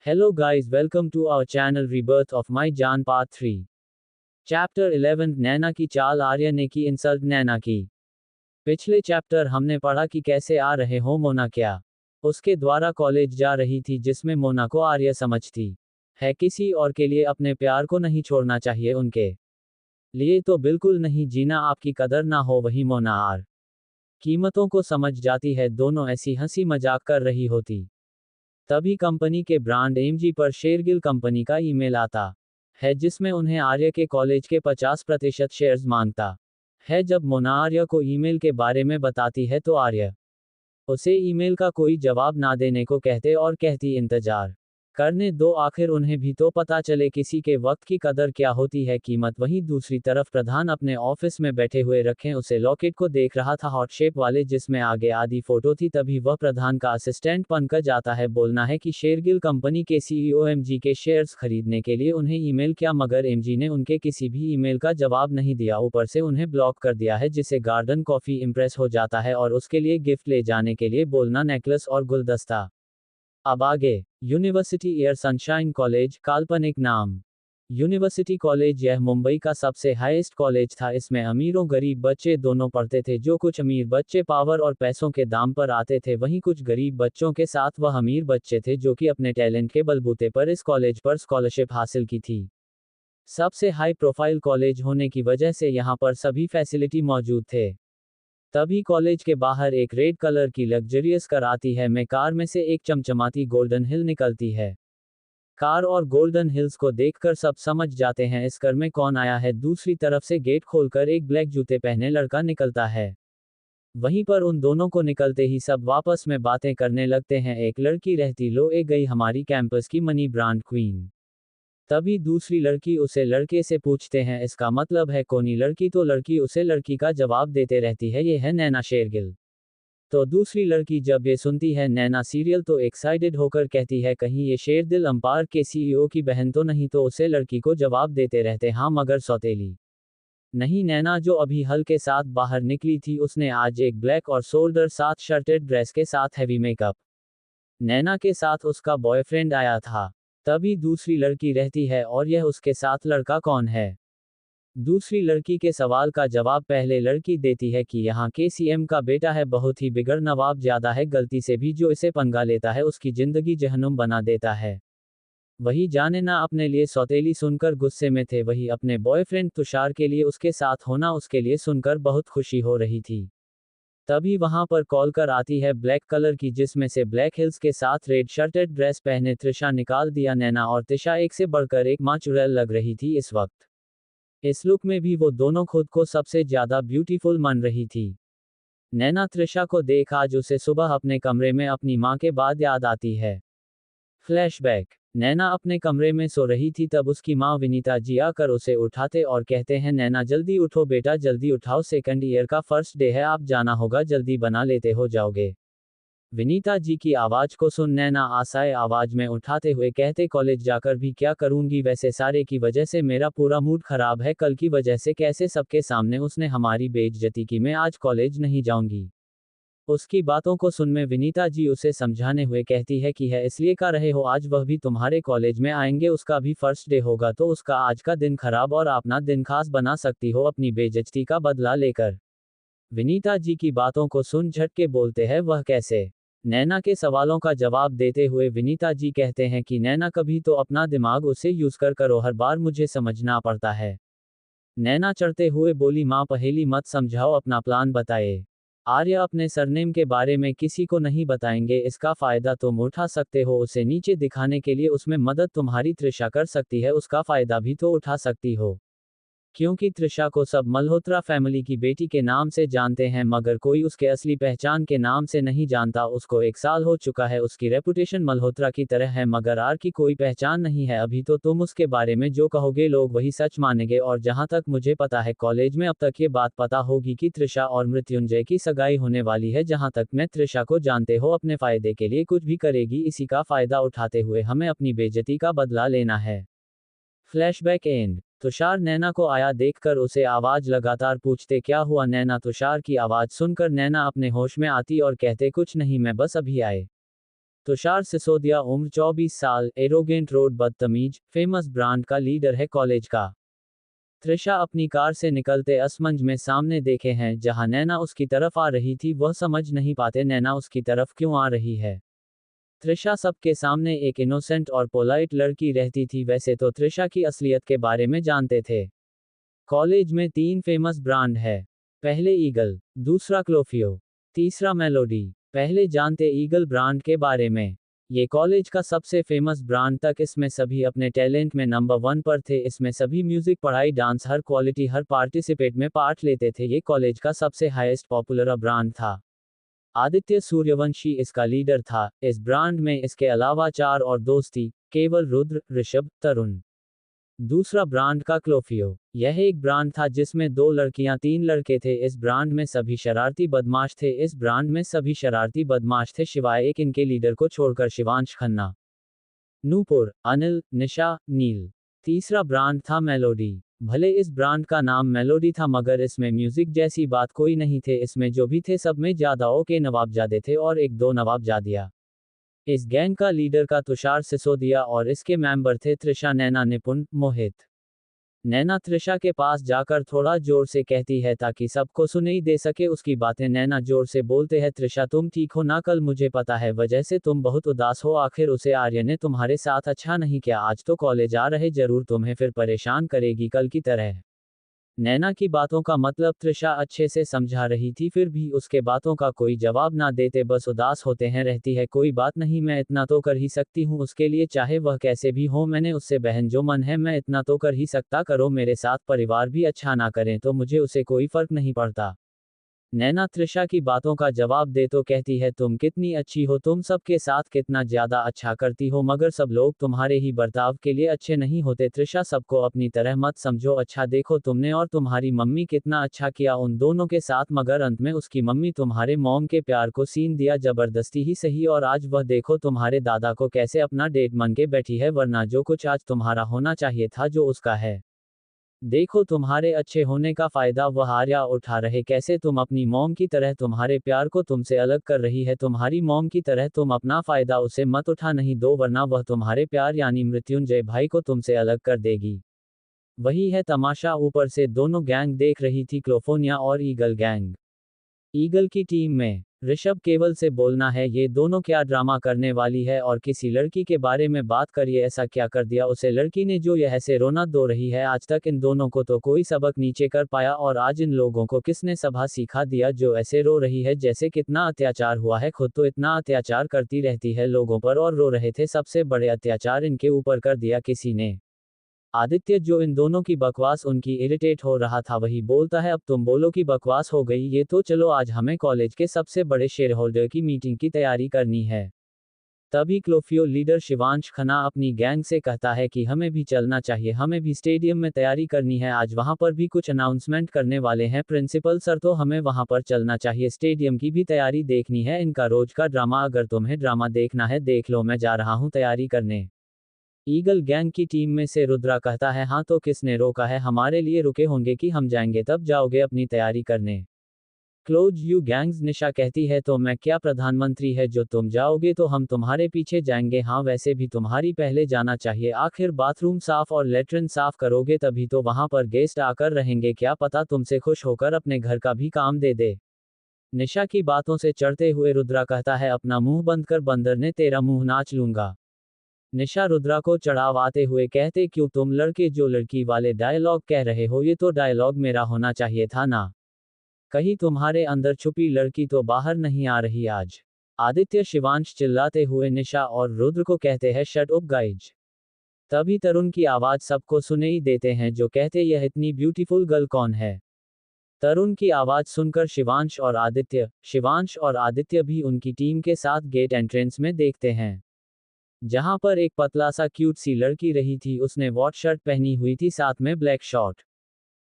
Hello guys, welcome to our channel Rebirth of My Jaan Part 3. Chapter 11 नैना की चाल आर्य ने की इंसल्ट नैना की। पिछले चैप्टर हमने पढ़ा कि कैसे आ रहे हो मोना क्या उसके द्वारा कॉलेज जा रही थी जिसमें मोना को आर्य समझती है किसी और के लिए अपने प्यार को नहीं छोड़ना चाहिए उनके लिए तो बिल्कुल नहीं जीना आपकी कदर ना हो वही मोना आर कीमतों को समझ जाती है दोनों ऐसी हंसी मजाक कर रही होती तभी कंपनी के ब्रांड एमजी पर शेरगिल कंपनी का ईमेल आता है जिसमें उन्हें आर्य के कॉलेज के 50% शेयर्स मांगता है जब मोना आर्य को ईमेल के बारे में बताती है तो आर्य उसे ईमेल का कोई जवाब ना देने को कहते और कहती इंतजार करने दो आखिर उन्हें भी तो पता चले किसी के वक्त की कदर क्या होती है कीमत वहीं दूसरी तरफ प्रधान अपने ऑफिस में बैठे हुए रखें उसे लॉकेट को देख रहा था हॉट शेप वाले जिसमें आगे आधी फोटो थी तभी वह प्रधान का असिस्टेंट पंकज आता है बोलना है कि शेरगिल कंपनी के सीईओ एमजी के शेयर्स खरीदने के लिए उन्हें ईमेल किया मगर एमजी ने उनके किसी भी ईमेल का जवाब नहीं दिया ऊपर से उन्हें ब्लॉक कर दिया है जिसे गार्डन कॉफी इंप्रेस हो जाता है और उसके लिए गिफ्ट ले जाने के लिए बोलना नेकलेस और गुलदस्ता अब आगे यूनिवर्सिटी एयर सनशाइन कॉलेज काल्पनिक नाम यूनिवर्सिटी कॉलेज यह मुंबई का सबसे हाईएस्ट कॉलेज था इसमें अमीरों गरीब बच्चे दोनों पढ़ते थे जो कुछ अमीर बच्चे पावर और पैसों के दाम पर आते थे वहीं कुछ गरीब बच्चों के साथ वह अमीर बच्चे थे जो कि अपने टैलेंट के बलबूते पर इस कॉलेज पर स्कॉलरशिप हासिल की थी सबसे हाई प्रोफाइल कॉलेज होने की वजह से यहाँ पर सभी फैसिलिटी मौजूद थे तभी कॉलेज के बाहर एक रेड कलर की लग्जरियस कार आती है में कार में से एक चमचमाती गोल्डन हिल निकलती है कार और गोल्डन हिल्स को देखकर सब समझ जाते हैं इस कार में कौन आया है दूसरी तरफ से गेट खोलकर एक ब्लैक जूते पहने लड़का निकलता है वहीं पर उन दोनों को निकलते ही सब वापस में बातें करने लगते हैं एक लड़की रहती लो ए गई हमारी कैंपस की मनी ब्रांड क्वीन तभी दूसरी लड़की उसे लड़के से पूछते हैं इसका मतलब है कौनी लड़की तो लड़की उसे लड़की का जवाब देते रहती है ये है नैना शेरगिल तो दूसरी लड़की जब ये सुनती है नैना सीरियल तो एक्साइटेड होकर कहती है कहीं ये शेरदिल अंपार के सीईओ की बहन तो नहीं तो उसे लड़की को जवाब देते रहते हाँ मगर सौतेली नहीं नैना जो अभी हल के साथ बाहर निकली थी उसने आज एक ब्लैक और शोल्डर साथ शर्टेड ड्रेस के साथ हैवी मेकअप नैना के साथ उसका बॉयफ्रेंड आया था तभी दूसरी लड़की रहती है और यह उसके साथ लड़का कौन है दूसरी लड़की के सवाल का जवाब पहले लड़की देती है कि यहाँ के सीएम का बेटा है बहुत ही बिगड़ नवाब ज्यादा है गलती से भी जो इसे पंगा लेता है उसकी जिंदगी जहन्नुम बना देता है वही जाने ना अपने लिए सौतेली सुनकर गुस्से में थे वही अपने बॉयफ्रेंड तुषार के लिए उसके साथ होना उसके लिए सुनकर बहुत खुशी हो रही थी तभी वहां पर कॉल कर आती है ब्लैक कलर की जिसमें से ब्लैक हिल्स के साथ रेड शर्टेड ड्रेस पहने त्रिशा निकाल दिया नैना और त्रिशा एक से बढ़कर एक मां चुड़ैल लग रही थी इस वक्त इस लुक में भी वो दोनों खुद को सबसे ज्यादा ब्यूटीफुल मान रही थी नैना त्रिशा को देख आज उसे सुबह अपने कमरे में अपनी मां के बाद याद आती है फ्लैशबैक नैना अपने कमरे में सो रही थी तब उसकी मां विनीता जी आकर उसे उठाते और कहते हैं नैना जल्दी उठो बेटा जल्दी उठाओ सेकंड ईयर का फर्स्ट डे है आप जाना होगा जल्दी बना लेते हो जाओगे विनीता जी की आवाज को सुन नैना आशाए आवाज में उठाते हुए कहते कॉलेज जाकर भी क्या करूंगी वैसे सारे की वजह से मेरा पूरा मूड खराब है कल की वजह से कैसे सबके सामने उसने हमारी बेइज्जती की मैं आज कॉलेज नहीं जाऊंगी उसकी बातों को सुन में विनीता जी उसे समझाने हुए कहती है कि है इसलिए कर रहे हो आज वह भी तुम्हारे कॉलेज में आएंगे उसका भी फर्स्ट डे होगा तो उसका आज का दिन खराब और अपना दिन खास बना सकती हो अपनी बेइज्जती का बदला लेकर विनीता जी की बातों को सुन झटके बोलते हैं वह कैसे नैना के सवालों का जवाब देते हुए विनीता जी कहते हैं कि नैना कभी तो अपना दिमाग उसे यूज कर करो हर बार मुझे समझना पड़ता है नैना चढ़ते हुए बोली माँ पहेली मत समझाओ अपना प्लान बताए आर्य अपने सरनेम के बारे में किसी को नहीं बताएंगे इसका फायदा तुम उठा सकते हो उसे नीचे दिखाने के लिए उसमें मदद तुम्हारी त्रिशा कर सकती है उसका फायदा भी तो उठा सकती हो क्योंकि त्रिशा को सब मल्होत्रा फैमिली की बेटी के नाम से जानते हैं मगर कोई उसके असली पहचान के नाम से नहीं जानता उसको 1 साल हो चुका है उसकी रेपुटेशन मल्होत्रा की तरह है मगर आर की कोई पहचान नहीं है अभी तो तुम उसके बारे में जो कहोगे लोग वही सच मानेंगे और जहां तक मुझे पता है कॉलेज में अब तक ये बात पता होगी कि त्रिशा और मृत्युंजय की सगाई होने वाली है जहां तक मैं त्रिशा को जानते हो अपने फायदे के लिए कुछ भी करेगी इसी का फायदा उठाते हुए हमें अपनी बेइज्जती का बदला लेना है फ्लैशबैक एंड तुषार नैना को आया देखकर उसे आवाज लगातार पूछते क्या हुआ नैना तुषार की आवाज सुनकर नैना अपने होश में आती और कहते कुछ नहीं मैं बस अभी आए तुषार सिसोदिया उम्र 24 साल, एरोगेंट रोड बदतमीज, फेमस ब्रांड का लीडर है कॉलेज का। त्रिशा अपनी कार से निकलते असमंज में सामने देखे हैं जहां नैना उसकी तरफ आ रही थी, वह समझ नहीं पाते नैना उसकी तरफ क्यों आ रही है। त्रिशा सबके सामने एक इनोसेंट और पोलाइट लड़की रहती थी, वैसे तो त्रिशा की असलियत के बारे में जानते थे। कॉलेज में 3 फेमस ब्रांड है। पहले ईगल, दूसरा क्लोफियो, तीसरा मेलोडी। पहले जानते ईगल ब्रांड के बारे में। ये कॉलेज का सबसे फेमस ब्रांड तक, इसमें सभी अपने टैलेंट में नंबर 1 पर थे, इसमें सभी म्यूजिक, पढ़ाई, डांस, हर क्वालिटी, हर पार्टिसिपेट में पार्ट लेते थे। ये कॉलेज का सबसे हाईएस्ट पॉपुलर ब्रांड था। आदित्य सूर्यवंशी इसका लीडर था। इस ब्रांड में इसके अलावा 4 और दोस्त थी, केवल, रुद्र, ऋषभ, तरुण। दूसरा ब्रांड का क्लोफियो, यह एक ब्रांड था जिसमें 2 लड़कियां 3 लड़के थे। इस ब्रांड में सभी शरारती बदमाश थे। इस ब्रांड में सभी शरारती बदमाश थे सिवाय एक इनके लीडर को छोड़कर, शिवांश खन्ना। नूपुर, अनिल, निशा, नील। तीसरा ब्रांड था मेलोडी। भले इस ब्रांड का नाम मेलोडी था मगर इसमें म्यूजिक जैसी बात कोई नहीं थे। इसमें जो भी थे सब में ज्यादाओं के नवाबजादे थे और 1-2 नवाबजादिया। इस गैंग का लीडर का तुषार सिसोदिया और इसके मेंबर थे त्रिशा, नैना, निपुण, मोहित। नैना त्रिशा के पास जाकर थोड़ा जोर से कहती है ताकि सबको सुनाई दे सके उसकी बातें। नैना जोर से बोलते हैं, त्रिशा तुम ठीक हो ना? कल मुझे पता है वजह से तुम बहुत उदास हो। आखिर उसे आर्य ने तुम्हारे साथ अच्छा नहीं किया। आज तो कॉलेज आ रहे, जरूर तुम्हें फिर परेशान करेगी कल की तरह। नैना की बातों का मतलब त्रिशा अच्छे से समझा रही थी, फिर भी उसके बातों का कोई जवाब ना देते बस उदास होते हैं रहती है। कोई बात नहीं, मैं इतना तो कर ही सकती हूँ उसके लिए, चाहे वह कैसे भी हो। मैंने उससे बहन, जो मन है मैं इतना तो कर ही सकता। करो मेरे साथ, परिवार भी अच्छा ना करें तो मुझे उसे कोई फर्क नहीं पड़ता। नैना त्रिशा की बातों का जवाब दे तो कहती है, तुम कितनी अच्छी हो, तुम सबके साथ कितना ज्यादा अच्छा करती हो, मगर सब लोग तुम्हारे ही बर्ताव के लिए अच्छे नहीं होते। त्रिशा सबको अपनी तरह मत समझो। अच्छा देखो, तुमने और तुम्हारी मम्मी कितना अच्छा किया उन दोनों के साथ, मगर अंत में उसकी मम्मी तुम्हारे मॉम के प्यार को सीन दिया, जबरदस्ती ही सही। और आज वह देखो तुम्हारे दादा को कैसे अपना डेट मान के बैठी है, वरना जो कुछ आज तुम्हारा होना चाहिए था जो उसका है। देखो तुम्हारे अच्छे होने का फायदा वह आर्या उठा रहे, कैसे तुम अपनी मॉम की तरह तुम्हारे प्यार को तुमसे अलग कर रही है। तुम्हारी मॉम की तरह तुम अपना फायदा उसे मत उठा नहीं दो, वरना वह तुम्हारे प्यार यानी मृत्युंजय भाई को तुमसे अलग कर देगी। वही है तमाशा। ऊपर से दोनों गैंग देख रही थी, क्लोफोनिया और ईगल गैंग। ईगल की टीम में ऋषभ केवल से बोलना है, ये दोनों क्या ड्रामा करने वाली है और किसी लड़की के बारे में बात करिए, ऐसा क्या कर दिया उसे लड़की ने जो यह से रोना दो रही है। आज तक इन दोनों को तो कोई सबक नीचे कर पाया और आज इन लोगों को किसने सबक सिखा दिया जो ऐसे रो रही है जैसे कितना अत्याचार हुआ है। खुद तो इतना अत्याचार करती रहती है लोगों पर और रो रहे थे, सबसे बड़े अत्याचार इनके ऊपर कर दिया किसी ने। आदित्य, जो इन दोनों की बकवास उनकी इरिटेट हो रहा था, वही बोलता है, अब तुम बोलो कि बकवास हो गई ये तो, चलो आज हमें कॉलेज के सबसे बड़े शेयर होल्डर की मीटिंग की तैयारी करनी है। तभी क्लोफियो लीडर शिवांश खन्ना अपनी गैंग से कहता है कि हमें भी चलना चाहिए, हमें भी स्टेडियम में तैयारी करनी है, आज वहां पर भी कुछ अनाउंसमेंट करने वाले हैं प्रिंसिपल सर, तो हमें वहां पर चलना चाहिए, स्टेडियम की भी तैयारी देखनी है। इनका रोज का ड्रामा, अगर तुम्हें ड्रामा देखना है देख लो, मैं जा रहा हूं तैयारी करने। ईगल गैंग की टीम में से रुद्रा कहता है, हाँ तो किसने रोका है, हमारे लिए रुके होंगे कि हम जाएंगे तब जाओगे अपनी तैयारी करने। Close you gangs. निशा कहती है, तो मैं क्या प्रधानमंत्री है जो तुम जाओगे तो हम तुम्हारे पीछे जाएंगे। हाँ वैसे भी तुम्हारी पहले जाना चाहिए, आखिर बाथरूम साफ और लेटरिन साफ करोगे तभी तो वहां पर गेस्ट आकर रहेंगे, क्या पता तुमसे खुश होकर अपने घर का भी काम दे दे। निशा की बातों से चढ़ते हुए रुद्रा कहता है, अपना मुंह बंद कर बंदर ने तेरा मुंह नाच लूंगा। निशा रुद्रा को चढ़ाव आते हुए कहते, क्यों तुम लड़के जो लड़की वाले डायलॉग कह रहे हो, ये तो डायलॉग मेरा होना चाहिए था ना। कहीं तुम्हारे अंदर छुपी लड़की तो बाहर नहीं आ रही आज। आदित्य शिवांश चिल्लाते हुए निशा और रुद्र को कहते हैं, शट अप गाइज। तभी तरुण की आवाज सबको सुनाई देते हैं जो कहते, यह इतनी ब्यूटीफुल गर्ल कौन है। तरुण की आवाज सुनकर शिवांश और आदित्य भी उनकी टीम के साथ गेट एंट्रेंस में देखते हैं, जहां पर एक पतला सा क्यूट सी लड़की रही थी, उसने वॉट शर्ट पहनी हुई थी साथ में ब्लैक शॉर्ट।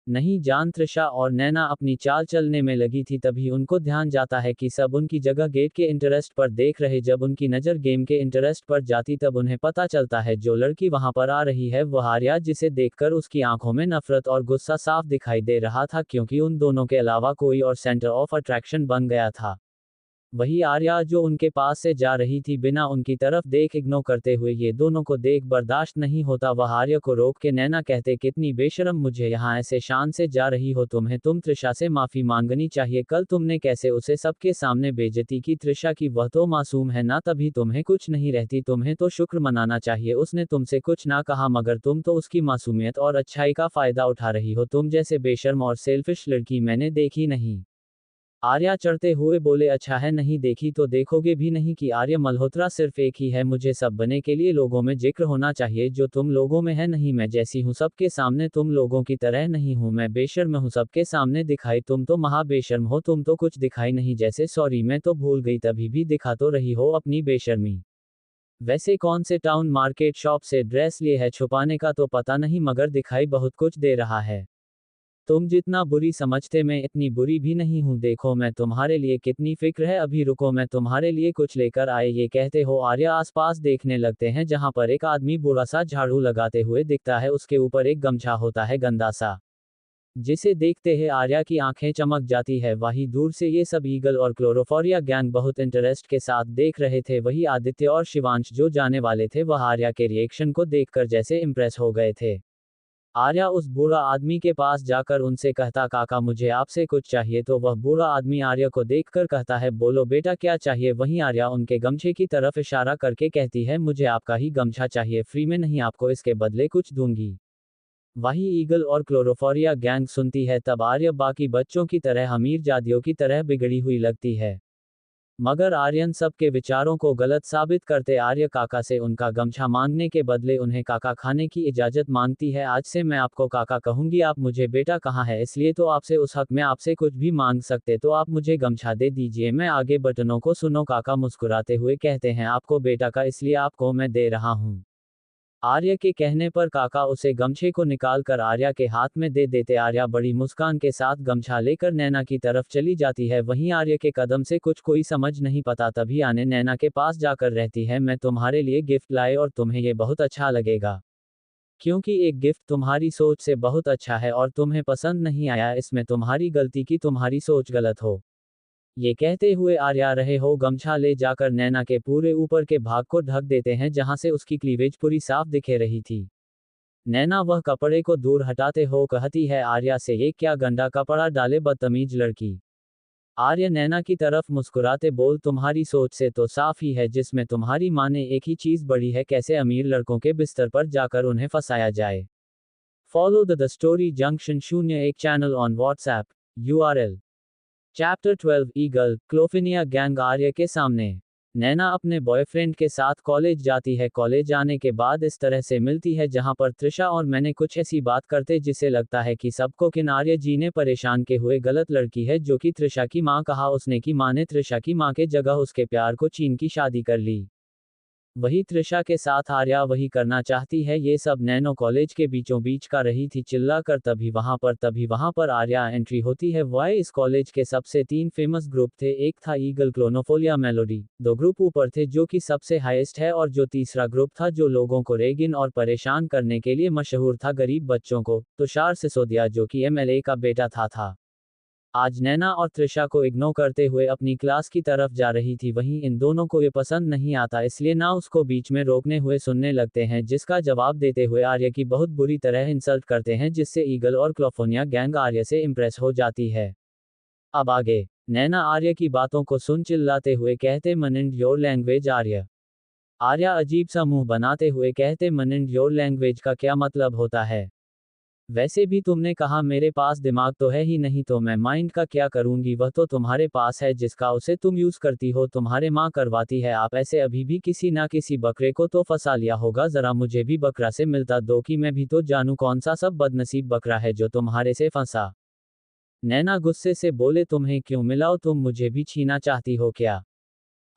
नहीं जान त्रिशा और नैना अपनी चाल चलने में लगी थी, तभी उनको ध्यान जाता है कि सब उनकी जगह गेट के इंटरेस्ट पर देख रहे। जब उनकी नज़र गेम के इंटरेस्ट पर जाती तब उन्हें पता चलता है जो लड़की वहां पर आ रही है वह आर्या, जिसे देखकर उसकी आंखों में नफरत और गुस्सा साफ दिखाई दे रहा था, क्योंकि उन दोनों के अलावा कोई और सेंटर ऑफ अट्रैक्शन बन गया था। वही आर्या जो उनके पास से जा रही थी बिना उनकी तरफ देख इग्नोर करते हुए, ये दोनों को देख बर्दाश्त नहीं होता। वह आर्या को रोक के नैना कहते, कितनी बेशरम, मुझे यहाँ ऐसे शान से जा रही हो तुम्हें, तुम त्रिशा से माफी मांगनी चाहिए, कल तुमने कैसे उसे सबके सामने बेइज्जती की त्रिशा की, वह तो मासूम है ना, तभी तुम्हें कुछ नहीं रहती, तुम्हें तो शुक्र मनाना चाहिए, उसने तुमसे कुछ ना कहा मगर तुम तो उसकी मासूमियत और अच्छाई का फायदा उठा रही हो, तुम जैसे बेशर्म और सेल्फिश लड़की मैंने देखी नहीं। आर्या चढ़ते हुए बोले, अच्छा है नहीं देखी तो देखोगे भी नहीं कि आर्य मल्होत्रा सिर्फ एक ही है, मुझे सब बने के लिए लोगों में जिक्र होना चाहिए जो तुम लोगों में है नहीं, मैं जैसी हूँ सबके सामने तुम लोगों की तरह नहीं हूँ, मैं बेशर्म हूँ सबके सामने दिखाई, तुम तो महा बेशर्म हो, तुम तो कुछ दिखाई नहीं जैसे, सॉरी मैं तो भूल गई, तभी भी दिखा तो रही हो अपनी बेशर्मी। वैसे कौन से टाउन मार्केट शॉप से ड्रेस लिए है, छुपाने का तो पता नहीं मगर दिखाई बहुत कुछ दे रहा है। तुम जितना बुरी समझते मैं इतनी बुरी भी नहीं हूँ, देखो मैं तुम्हारे लिए कितनी फिक्र है, अभी रुको मैं तुम्हारे लिए कुछ लेकर आए, ये कहते हो आर्या आसपास देखने लगते हैं जहां पर एक आदमी बुरा सा झाड़ू लगाते हुए दिखता है, उसके ऊपर एक गमछा होता है गंदा सा, जिसे देखते ही आर्या की आंखें चमक जाती है। वहीं दूर से ये सब ईगल और क्लोरोफोरिया गैंग बहुत इंटरेस्ट के साथ देख रहे थे, वही आदित्य और शिवांश जो जाने वाले थे वह आर्या के रिएक्शन को देखकर जैसे इम्प्रेस हो गए थे। आर्या उस बूढ़ा आदमी के पास जाकर उनसे कहता, काका मुझे आपसे कुछ चाहिए, तो वह बूढ़ा आदमी आर्या को देखकर कहता है, बोलो बेटा क्या चाहिए। वहीं आर्या उनके गमछे की तरफ इशारा करके कहती है, मुझे आपका ही गमछा चाहिए, फ्री में नहीं, आपको इसके बदले कुछ दूंगी। वही ईगल और क्लोरोफोरिया गैंग सुनती है तब आर्या बाकी बच्चों की तरह अमीर जादियों की तरह बिगड़ी हुई लगती है, मगर आर्यन सबके विचारों को गलत साबित करते आर्य काका से उनका गमछा मांगने के बदले उन्हें काका खाने की इजाजत मांगती है, आज से मैं आपको काका कहूंगी, आप मुझे बेटा कहा है इसलिए तो आपसे उस हक में आपसे कुछ भी मांग सकते, तो आप मुझे गमछा दे दीजिए, मैं आगे बटनों को सुनो। काका मुस्कुराते हुए कहते हैं, आपको बेटा का इसलिए आपको मैं दे रहा हूँ। आर्य के कहने पर काका उसे गमछे को निकालकर आर्या के हाथ में दे देते, आर्या बड़ी मुस्कान के साथ गमछा लेकर नैना की तरफ चली जाती है, वहीं आर्य के कदम से कुछ कोई समझ नहीं पाता, तभी आने नैना के पास जाकर रहती है, मैं तुम्हारे लिए गिफ्ट लाए और तुम्हें ये बहुत अच्छा लगेगा, क्योंकि एक गिफ्ट तुम्हारी सोच से बहुत अच्छा है और तुम्हें पसंद नहीं आया, इसमें तुम्हारी गलती की तुम्हारी सोच गलत हो। ये कहते हुए आर्या रहे हो गमछा ले जाकर नैना के पूरे ऊपर के भाग को ढक देते हैं जहां से उसकी क्लीवेज पूरी साफ दिखे रही थी। नैना वह कपड़े को दूर हटाते हो कहती है आर्या से, ये क्या गंदा कपड़ा डाले बदतमीज लड़की। आर्या नैना की तरफ मुस्कुराते बोल, तुम्हारी सोच से तो साफ ही है, जिसमें तुम्हारी माँ ने एक ही चीज बड़ी है, कैसे अमीर लड़कों के बिस्तर पर जाकर उन्हें फंसाया जाए। Follow the story junction 01 channel on WhatsApp. URL chapter 12 eagle क्लोफिनिया गैंग। आर्य के सामने नैना अपने बॉयफ्रेंड के साथ कॉलेज जाती है, कॉलेज आने के बाद इस तरह से मिलती है जहां पर त्रिशा और मैंने कुछ ऐसी बात करते जिसे लगता है कि सबको किन आर्य जी ने परेशान के हुए गलत लड़की है जो कि त्रिशा की माँ कहा उसने कि माँ ने त्रिशा की माँ के जगह उसके प्यार को छीन की शादी कर ली। वही त्रिशा के साथ आर्या वही करना चाहती है, ये सब नैनो कॉलेज के बीचों बीच का रही थी चिल्ला कर, तभी वहां पर आर्या एंट्री होती है। वह इस कॉलेज के सबसे 3 फेमस ग्रुप थे, एक था ईगल क्लोनोफोलिया मेलोडी, 2 ग्रुप ऊपर थे जो कि सबसे हाईएस्ट है, और जो तीसरा ग्रुप था जो लोगों को रेगिन और परेशान करने के लिए मशहूर था, गरीब बच्चों को, तुषार सिसोदिया जो कि MLA का बेटा था। आज नैना और त्रिशा को इग्नोर करते हुए अपनी क्लास की तरफ जा रही थी, वहीं इन दोनों को ये पसंद नहीं आता इसलिए ना उसको बीच में रोकने हुए सुनने लगते हैं, जिसका जवाब देते हुए आर्य की बहुत बुरी तरह इंसल्ट करते हैं, जिससे ईगल और क्लोफोनिया गैंग आर्य से इम्प्रेस हो जाती है। अब आगे नैना आर्य की बातों को सुन चिल्लाते हुए कहते, मनिंड योर लैंग्वेज आर्य। आर्या अजीब सा मुंह बनाते हुए कहते, मनिंड योर लैंग्वेज का क्या मतलब होता है? वैसे भी तुमने कहा मेरे पास दिमाग तो है ही नहीं, तो मैं माइंड का क्या करूंगी, वह तो तुम्हारे पास है जिसका उसे तुम यूज करती हो, तुम्हारे माँ करवाती है, आप ऐसे अभी भी किसी ना किसी बकरे को तो फंसा लिया होगा, जरा मुझे भी बकरा से मिलता दो कि मैं भी तो जानूं कौन सा सब बदनसीब बकरा है जो तुम्हारे से फंसा। नैना गुस्से से बोले, तुम्हें क्यों मिलाओ, तुम मुझे भी छीना चाहती हो क्या?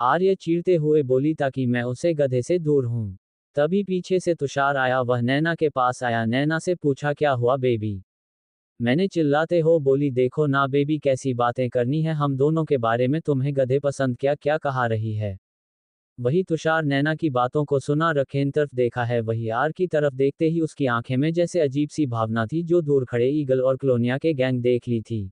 आर्य चीरते हुए बोली, ताकि मैं उसे गधे से दूर हूं। तभी पीछे से तुषार आया, वह नैना के पास आया, नैना से पूछा, क्या हुआ बेबी? मैंने चिल्लाते हो बोली, देखो ना बेबी कैसी बातें करनी है हम दोनों के बारे में, तुम्हें गधे पसंद क्या क्या कहा रही है? वही तुषार नैना की बातों को सुना रखे इन तरफ देखा है, वही आर की तरफ देखते ही उसकी आंखें में जैसे अजीब सी भावना थी जो दूर खड़े ईगल और क्लोनिया के गैंग देख ली थी।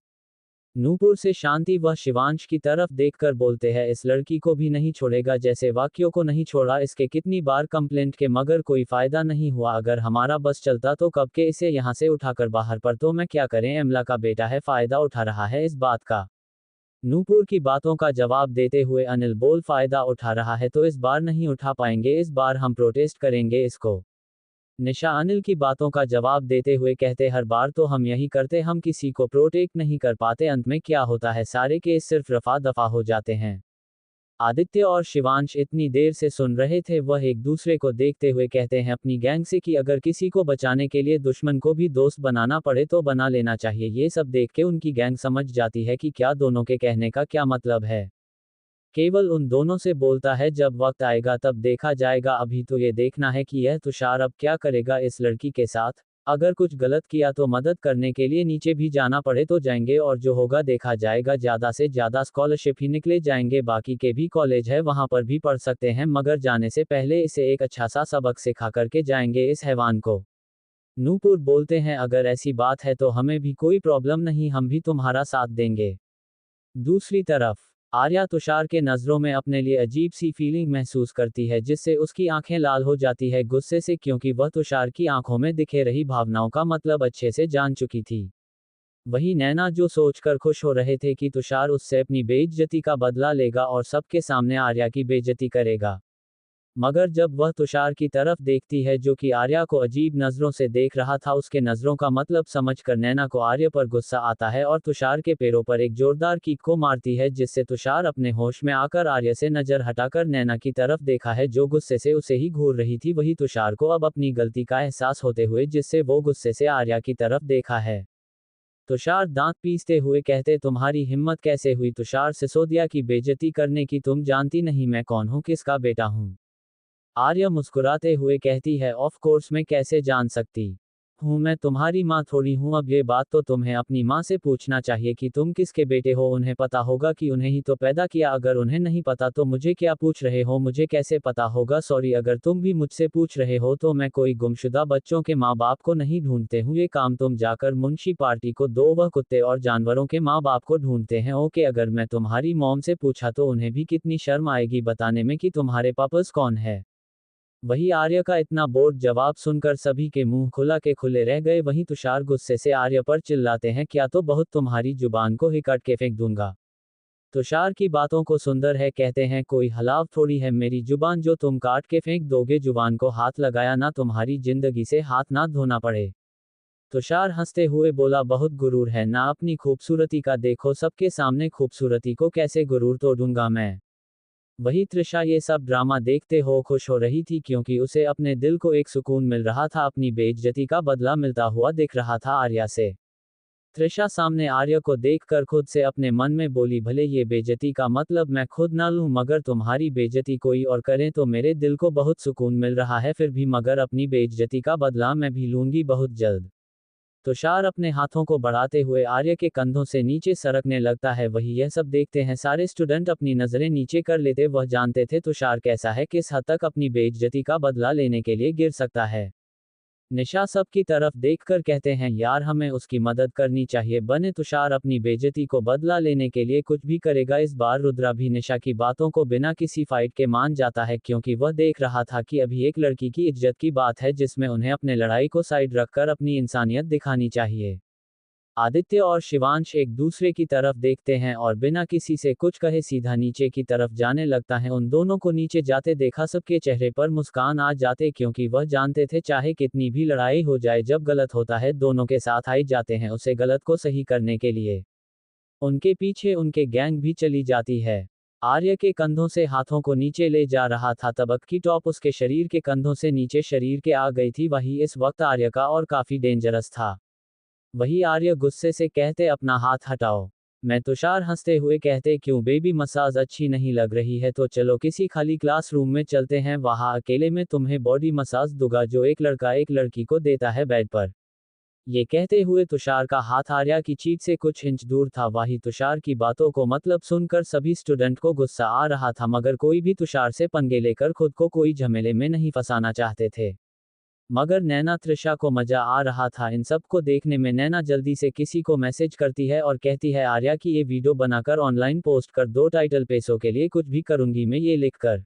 नूपुर से शांति वह शिवांश की तरफ देखकर बोलते हैं, इस लड़की को भी नहीं छोड़ेगा, जैसे वाक्यों को नहीं छोड़ा इसके कितनी बार कंप्लेंट के मगर कोई फायदा नहीं हुआ। अगर हमारा बस चलता तो कब के इसे यहाँ से उठाकर बाहर, पर तो मैं क्या करें, एमला का बेटा है, फायदा उठा रहा है इस बात का। नूपुर की बातों का जवाब देते हुए अनिल बोल, फायदा उठा रहा है तो इस बार नहीं उठा पाएंगे, इस बार हम प्रोटेस्ट करेंगे इसको। निशा अनिल की बातों का जवाब देते हुए कहते, हर बार तो हम यही करते, हम किसी को प्रोटेक्ट नहीं कर पाते, अंत में क्या होता है, सारे केस सिर्फ रफा दफा हो जाते हैं। आदित्य और शिवांश इतनी देर से सुन रहे थे, वह एक दूसरे को देखते हुए कहते हैं अपनी गैंग से कि अगर किसी को बचाने के लिए दुश्मन को भी दोस्त बनाना पड़े तो बना लेना चाहिए। ये सब देख के उनकी गैंग समझ जाती है कि क्या दोनों के कहने का क्या मतलब है। केवल उन दोनों से बोलता है, जब वक्त आएगा तब देखा जाएगा, अभी तो ये देखना है कि यह तुषार अब क्या करेगा इस लड़की के साथ। अगर कुछ गलत किया तो मदद करने के लिए नीचे भी जाना पड़े तो जाएंगे, और जो होगा देखा जाएगा, ज़्यादा से ज़्यादा स्कॉलरशिप ही निकले जाएंगे, बाकी के भी कॉलेज है वहाँ पर भी पढ़ सकते हैं, मगर जाने से पहले इसे एक अच्छा सा सबक सिखा करके जाएंगे इस हैवान को। नूपुर बोलते हैं, अगर ऐसी बात है तो हमें भी कोई प्रॉब्लम नहीं, हम भी तुम्हारा साथ देंगे। दूसरी तरफ आर्या तुषार के नज़रों में अपने लिए अजीब सी फीलिंग महसूस करती है, जिससे उसकी आंखें लाल हो जाती है गुस्से से, क्योंकि वह तुषार की आंखों में दिखे रही भावनाओं का मतलब अच्छे से जान चुकी थी। वही नैना जो सोचकर खुश हो रहे थे कि तुषार उससे अपनी बेइज्जती का बदला लेगा और सबके सामने आर्या की बेइज्जती करेगा। मगर जब वह तुषार की तरफ देखती है जो कि आर्या को अजीब नज़रों से देख रहा था, उसके नज़रों का मतलब समझकर नैना को आर्या पर गुस्सा आता है और तुषार के पैरों पर एक जोरदार किक को मारती है, जिससे तुषार अपने होश में आकर आर्या से नज़र हटाकर नैना की तरफ देखा है जो गुस्से से उसे ही घूर रही थी। वही तुषार को अब अपनी गलती का एहसास होते हुए, जिससे वो गुस्से से आर्या की तरफ देखा है। तुषार दांत पीसते हुए कहते, तुम्हारी हिम्मत कैसे हुई तुषार सिसोदिया की बेइज्जती करने की, तुम जानती नहीं मैं कौन हूँ, किसका बेटा हूँ। आर्या मुस्कुराते हुए कहती है, ऑफ कोर्स मैं कैसे जान सकती हूँ, मैं तुम्हारी माँ थोड़ी हूँ। अब ये बात तो तुम्हें अपनी माँ से पूछना चाहिए कि तुम किसके बेटे हो, उन्हें पता होगा कि उन्हें ही तो पैदा किया, अगर उन्हें नहीं पता तो मुझे क्या पूछ रहे हो, मुझे कैसे पता होगा। सॉरी, अगर तुम भी मुझसे पूछ रहे हो तो मैं कोई गुमशुदा बच्चों के माँ बाप को नहीं ढूंढते हूँ, ये काम तुम जाकर मुंशी पार्टी को दो, वह कुत्ते और जानवरों के माँ बाप को ढूंढते हैं। ओके, अगर मैं तुम्हारी मॉम से पूछा तो उन्हें भी कितनी शर्म आएगी बताने में कि तुम्हारे पापस कौन है। वही आर्य का इतना बोर्ड जवाब सुनकर सभी के मुंह खुला के खुले रह गए। वहीं तुषार गुस्से से आर्य पर चिल्लाते हैं, क्या तो बहुत तुम्हारी जुबान को ही काट के फेंक दूंगा। तुषार की बातों को सुंदर है कहते हैं, कोई हलाव थोड़ी है मेरी जुबान जो तुम काट के फेंक दोगे, जुबान को हाथ लगाया ना, तुम्हारी जिंदगी से हाथ ना धोना पड़े। तुषार हंसते हुए बोला, बहुत गुरूर है ना अपनी खूबसूरती का, देखो सबके सामने खूबसूरती को कैसे गुरूर तोड़ूंगा मैं। वही त्रिशा ये सब ड्रामा देखते हो खुश हो रही थी, क्योंकि उसे अपने दिल को एक सुकून मिल रहा था, अपनी बेइज्जती का बदला मिलता हुआ दिख रहा था आर्या से। त्रिशा सामने आर्या को देखकर खुद से अपने मन में बोली, भले ये बेइज्जती का मतलब मैं खुद ना लूं, मगर तुम्हारी बेइज्जती कोई और करे तो मेरे दिल को बहुत सुकून मिल रहा है फिर भी, मगर अपनी बेइज्जती का बदला मैं भी लूंगी बहुत जल्द। तुषार अपने हाथों को बढ़ाते हुए आर्य के कंधों से नीचे सरकने लगता है। वही यह सब देखते हैं सारे स्टूडेंट अपनी नजरें नीचे कर लेते, वह जानते थे तुषार कैसा है, किस हद तक अपनी बेइज्जती का बदला लेने के लिए गिर सकता है। निशा सब की तरफ देखकर कहते हैं, यार हमें उसकी मदद करनी चाहिए, बने तुषार अपनी बेइज्जती को बदला लेने के लिए कुछ भी करेगा। इस बार रुद्रा भी निशा की बातों को बिना किसी फाइट के मान जाता है, क्योंकि वह देख रहा था कि अभी एक लड़की की इज्जत की बात है, जिसमें उन्हें अपने लड़ाई को साइड रखकर अपनी इंसानियत दिखानी चाहिए। आदित्य और शिवांश एक दूसरे की तरफ देखते हैं और बिना किसी से कुछ कहे सीधा नीचे की तरफ जाने लगता है। उन दोनों को नीचे जाते देखा सबके चेहरे पर मुस्कान आ जाते, क्योंकि वह जानते थे चाहे कितनी भी लड़ाई हो जाए, जब गलत होता है दोनों के साथ आई जाते हैं उसे गलत को सही करने के लिए। उनके पीछे उनके गैंग भी चली जाती है। आर्य के कंधों से हाथों को नीचे ले जा रहा था, तब की टॉप उसके शरीर के कंधों से नीचे शरीर के आ गई थी। वही इस वक्त आर्य का और काफी डेंजरस था। वही आर्य गुस्से से कहते, अपना हाथ हटाओ। मैं तुषार हंसते हुए कहते, क्यों बेबी, मसाज अच्छी नहीं लग रही है तो चलो किसी खाली क्लासरूम में चलते हैं, वहां अकेले में तुम्हें बॉडी मसाज दूंगा जो एक लड़का एक लड़की को देता है बेड पर। ये कहते हुए तुषार का हाथ आर्या की चीट से कुछ इंच दूर था। वही तुषार की बातों को मतलब सुनकर सभी स्टूडेंट को गुस्सा आ रहा था, मगर कोई भी तुषार से पंगे लेकर खुद को कोई झमेले में नहीं फंसाना चाहते थे। मगर नैना त्रिशा को मजा आ रहा था इन सब को देखने में। नैना जल्दी से किसी को मैसेज करती है और कहती है आर्या की ये वीडियो बनाकर ऑनलाइन पोस्ट कर दो, टाइटल पैसों के लिए कुछ भी करूंगी मैं ये लिखकर।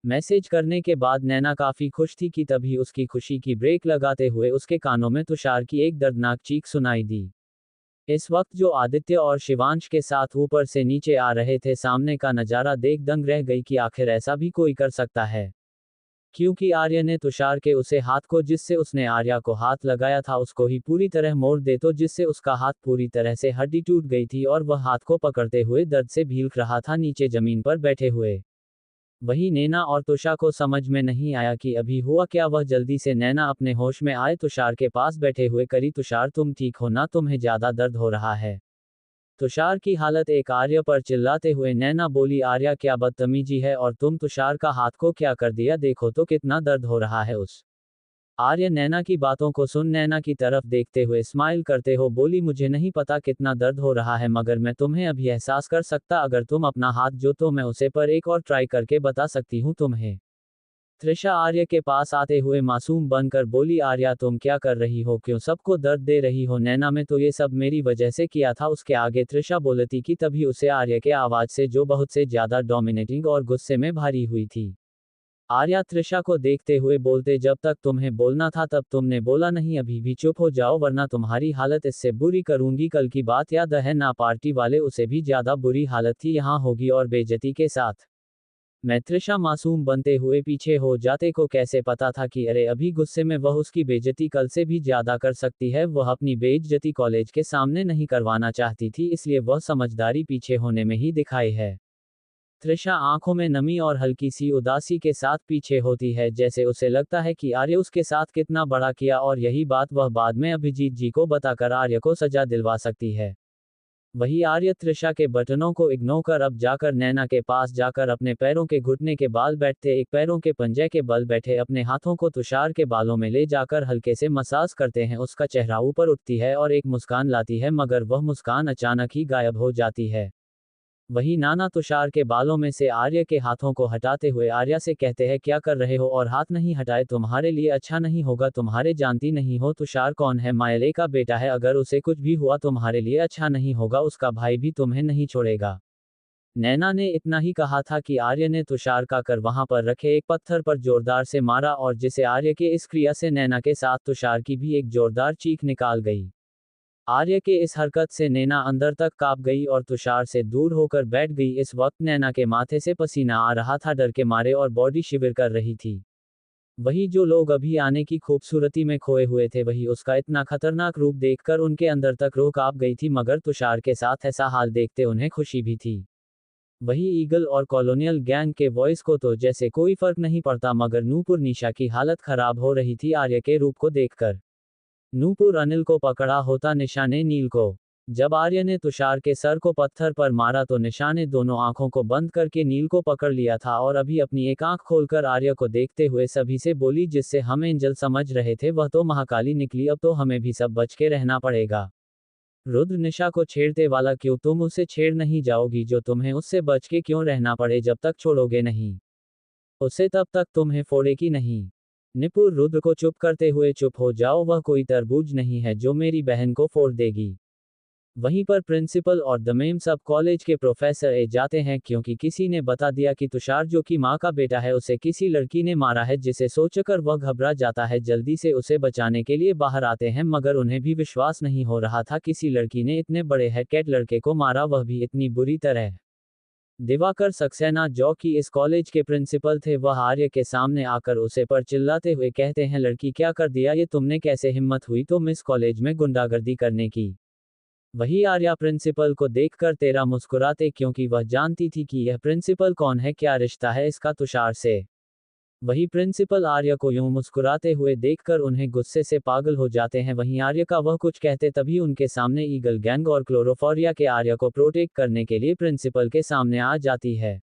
मैसेज करने के बाद नैना काफी खुश थी कि तभी उसकी खुशी की ब्रेक लगाते हुए उसके कानों में तुषार की एक दर्दनाक चीख सुनाई दी। इस वक्त जो आदित्य और शिवांश के साथ ऊपर से नीचे आ रहे थे, सामने का नजारा देख दंग रह गई कि आखिर ऐसा भी कोई कर सकता है। क्योंकि आर्य ने तुषार के उसे हाथ को जिससे उसने आर्या को हाथ लगाया था उसको ही पूरी तरह मोड़ दे, तो जिससे उसका हाथ पूरी तरह से हड्डी टूट गई थी और वह हाथ को पकड़ते हुए दर्द से भीलख रहा था नीचे जमीन पर बैठे हुए। वही नैना और तुषा को समझ में नहीं आया कि अभी हुआ क्या। वह जल्दी से नैना अपने होश में आए तुषार के पास बैठे हुए करी, तुषार तुम ठीक हो ना, तुम्हें ज्यादा दर्द हो रहा है। तुषार की हालत एक आर्य पर चिल्लाते हुए नैना बोली आर्या क्या बदतमीजी है, और तुम तुषार का हाथ को क्या कर दिया, देखो तो कितना दर्द हो रहा है उस। आर्य नैना की बातों को सुन नैना की तरफ देखते हुए स्माइल करते हो बोली मुझे नहीं पता कितना दर्द हो रहा है, मगर मैं तुम्हें अभी एहसास कर सकता, अगर तुम अपना हाथ जो तो मैं उसे पर एक और ट्राई करके बता सकती हूँ तुम्हें। त्रिशा आर्य के पास आते हुए मासूम बनकर बोली आर्या तुम क्या कर रही हो, क्यों सबको दर्द दे रही हो। नैना मैं तो ये सब मेरी वजह से किया था, उसके आगे त्रिशा बोलती कि तभी उसे आर्य के आवाज से जो बहुत से ज्यादा डोमिनेटिंग और गुस्से में भारी हुई थी। आर्या त्रिशा को देखते हुए बोलते जब तक तुम्हें बोलना था तब तुमने बोला नहीं, अभी भी चुप हो जाओ वरना तुम्हारी हालत इससे बुरी करूंगी। कल की बात याद है ना, पार्टी वाले उसे भी ज्यादा बुरी हालत थी, यहाँ होगी और बेइज्जती के साथ। मैं त्रिशा मासूम बनते हुए पीछे हो जाते को कैसे पता था कि अरे अभी गुस्से में वह उसकी बेइज्जती कल से भी ज्यादा कर सकती है। वह अपनी बेइज्जती कॉलेज के सामने नहीं करवाना चाहती थी, इसलिए वह समझदारी पीछे होने में ही दिखाई है। त्रिशा आंखों में नमी और हल्की सी उदासी के साथ पीछे होती है, जैसे उसे लगता है कि आर्य उसके साथ कितना बड़ा किया और यही बात वह बाद में अभिजीत जी को बताकर आर्य को सजा दिलवा सकती है। वही आर्य त्रिशा के बटनों को इग्नोर कर अब जाकर नैना के पास जाकर अपने पैरों के घुटने के बाल बैठते एक पैरों के पंजे के बल बैठे अपने हाथों को तुषार के बालों में ले जाकर हल्के से मसाज करते हैं। उसका चेहरा ऊपर उठती है और एक मुस्कान लाती है, मगर वह मुस्कान अचानक ही गायब हो जाती है। वही नाना तुषार के बालों में से आर्य के हाथों को हटाते हुए आर्या से कहते हैं क्या कर रहे हो, और हाथ नहीं हटाए तुम्हारे लिए अच्छा नहीं होगा, तुम्हारे जानती नहीं हो तुषार कौन है, मायले का बेटा है, अगर उसे कुछ भी हुआ तुम्हारे लिए अच्छा नहीं होगा, उसका भाई भी तुम्हें नहीं छोड़ेगा। नैना ने इतना ही कहा था कि आर्य ने तुषार का कर वहां पर रखे एक पत्थर पर जोरदार से मारा, और जिसे आर्य के इस क्रिया से नैना के साथ तुषार की भी एक जोरदार चीख निकाल गई। आर्य के इस हरकत से नैना अंदर तक कांप गई और तुषार से दूर होकर बैठ गई। इस वक्त नैना के माथे से पसीना आ रहा था डर के मारे और बॉडी शिविर कर रही थी। वही जो लोग अभी आने की खूबसूरती में खोए हुए थे, वही उसका इतना खतरनाक रूप देखकर उनके अंदर तक रूह कांप गई थी, मगर तुषार के साथ ऐसा हाल देखते उन्हें खुशी भी थी। वही ईगल और कॉलोनियल गैंग के वॉइस को तो जैसे कोई फर्क नहीं पड़ता, मगर नूपुर निशा की हालत खराब हो रही थी आर्य के रूप को देखकर। नूपुर अनिल को पकड़ा होता, निशा ने नील को। जब आर्य ने तुषार के सर को पत्थर पर मारा तो निशा ने दोनों आंखों को बंद करके नील को पकड़ लिया था और अभी अपनी एक आंख खोलकर आर्य को देखते हुए सभी से बोली जिससे हम एंजल समझ रहे थे वह तो महाकाली निकली, अब तो हमें भी सब बच के रहना पड़ेगा। रुद्र निशा को छेड़ते वाला क्यों, तुम उसे छेड़ नहीं जाओगी जो तुम्हें उससे बच के क्यों रहना पड़े, जब तक छोड़ोगे नहीं उसे तब तक तुम्हें फोड़ेगी नहीं। निपुर रुद्र को चुप करते हुए चुप हो जाओ, वह कोई तरबूज नहीं है जो मेरी बहन को फोड़ देगी। वहीं पर प्रिंसिपल और दमेम सब कॉलेज के प्रोफेसर ए जाते हैं, क्योंकि किसी ने बता दिया कि तुषार जो कि माँ का बेटा है उसे किसी लड़की ने मारा है, जिसे सोचकर वह घबरा जाता है। जल्दी से उसे बचाने के लिए बाहर आते हैं, मगर उन्हें भी विश्वास नहीं हो रहा था किसी लड़की ने इतने बड़े हैकेट लड़के को मारा, वह भी इतनी बुरी तरह। दिवाकर सक्सेना जो कि इस कॉलेज के प्रिंसिपल थे, वह आर्य के सामने आकर उसे पर चिल्लाते हुए कहते हैं लड़की क्या कर दिया ये तुमने, कैसे हिम्मत हुई तुम इस कॉलेज में गुंडागर्दी करने की। वही आर्या प्रिंसिपल को देखकर तेरा मुस्कुराते, क्योंकि वह जानती थी कि यह प्रिंसिपल कौन है, क्या रिश्ता है इसका तुषार से। वही प्रिंसिपल आर्य को यूं मुस्कुराते हुए देखकर उन्हें गुस्से से पागल हो जाते हैं। वहीं आर्य का वह कुछ कहते तभी उनके सामने ईगल गैंग और क्लोरोफोरिया के आर्य को प्रोटेक्ट करने के लिए प्रिंसिपल के सामने आ जाती है।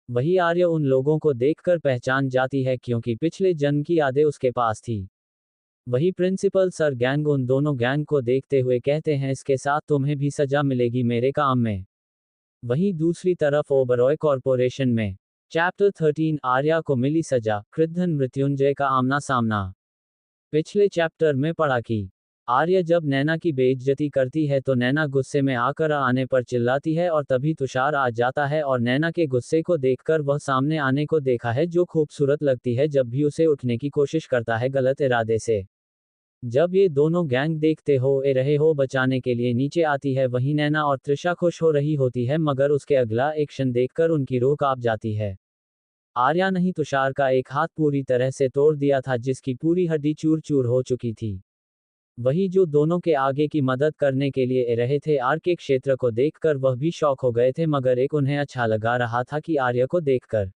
वही आर्य उन लोगों को देखकर पहचान जाती है, क्योंकि पिछले जन्म की यादें उसके पास थी। वही प्रिंसिपल सर गैंग उन दोनों गैंग को देखते हुए कहते हैं इसके साथ तुम्हें भी सजा मिलेगी मेरे काम में। वहीं दूसरी तरफ ओबरॉय कॉरपोरेशन में चैप्टर 13 आर्या को मिली सजा, कृद्धन मृत्युंजय का आमना सामना। पिछले चैप्टर में पढ़ा कि आर्या जब नैना की बेइज्जती करती है तो नैना गुस्से में आकर आने पर चिल्लाती है और तभी तुषार आ जाता है और नैना के गुस्से को देखकर वह सामने आने को देखा है जो खूबसूरत लगती है जब भी उसे उठने की कोशिश करता है गलत इरादे से। जब ये दोनों गैंग देखते हो ए रहे हो बचाने के लिए नीचे आती है वहीं नैना और त्रिशा खुश हो रही होती है मगर उसके अगला एक्शन देखकर उनकी रूह कांप जाती है। आर्या नहीं तुषार का एक हाथ पूरी तरह से तोड़ दिया था जिसकी पूरी हड्डी चूर चूर हो चुकी थी। वही जो दोनों के आगे की मदद करने के लिए रहे थे आर के क्षेत्र को देखकर वह भी शॉक हो गए थे मगर एक उन्हें अच्छा लगा रहा था कि आर्य को देखकर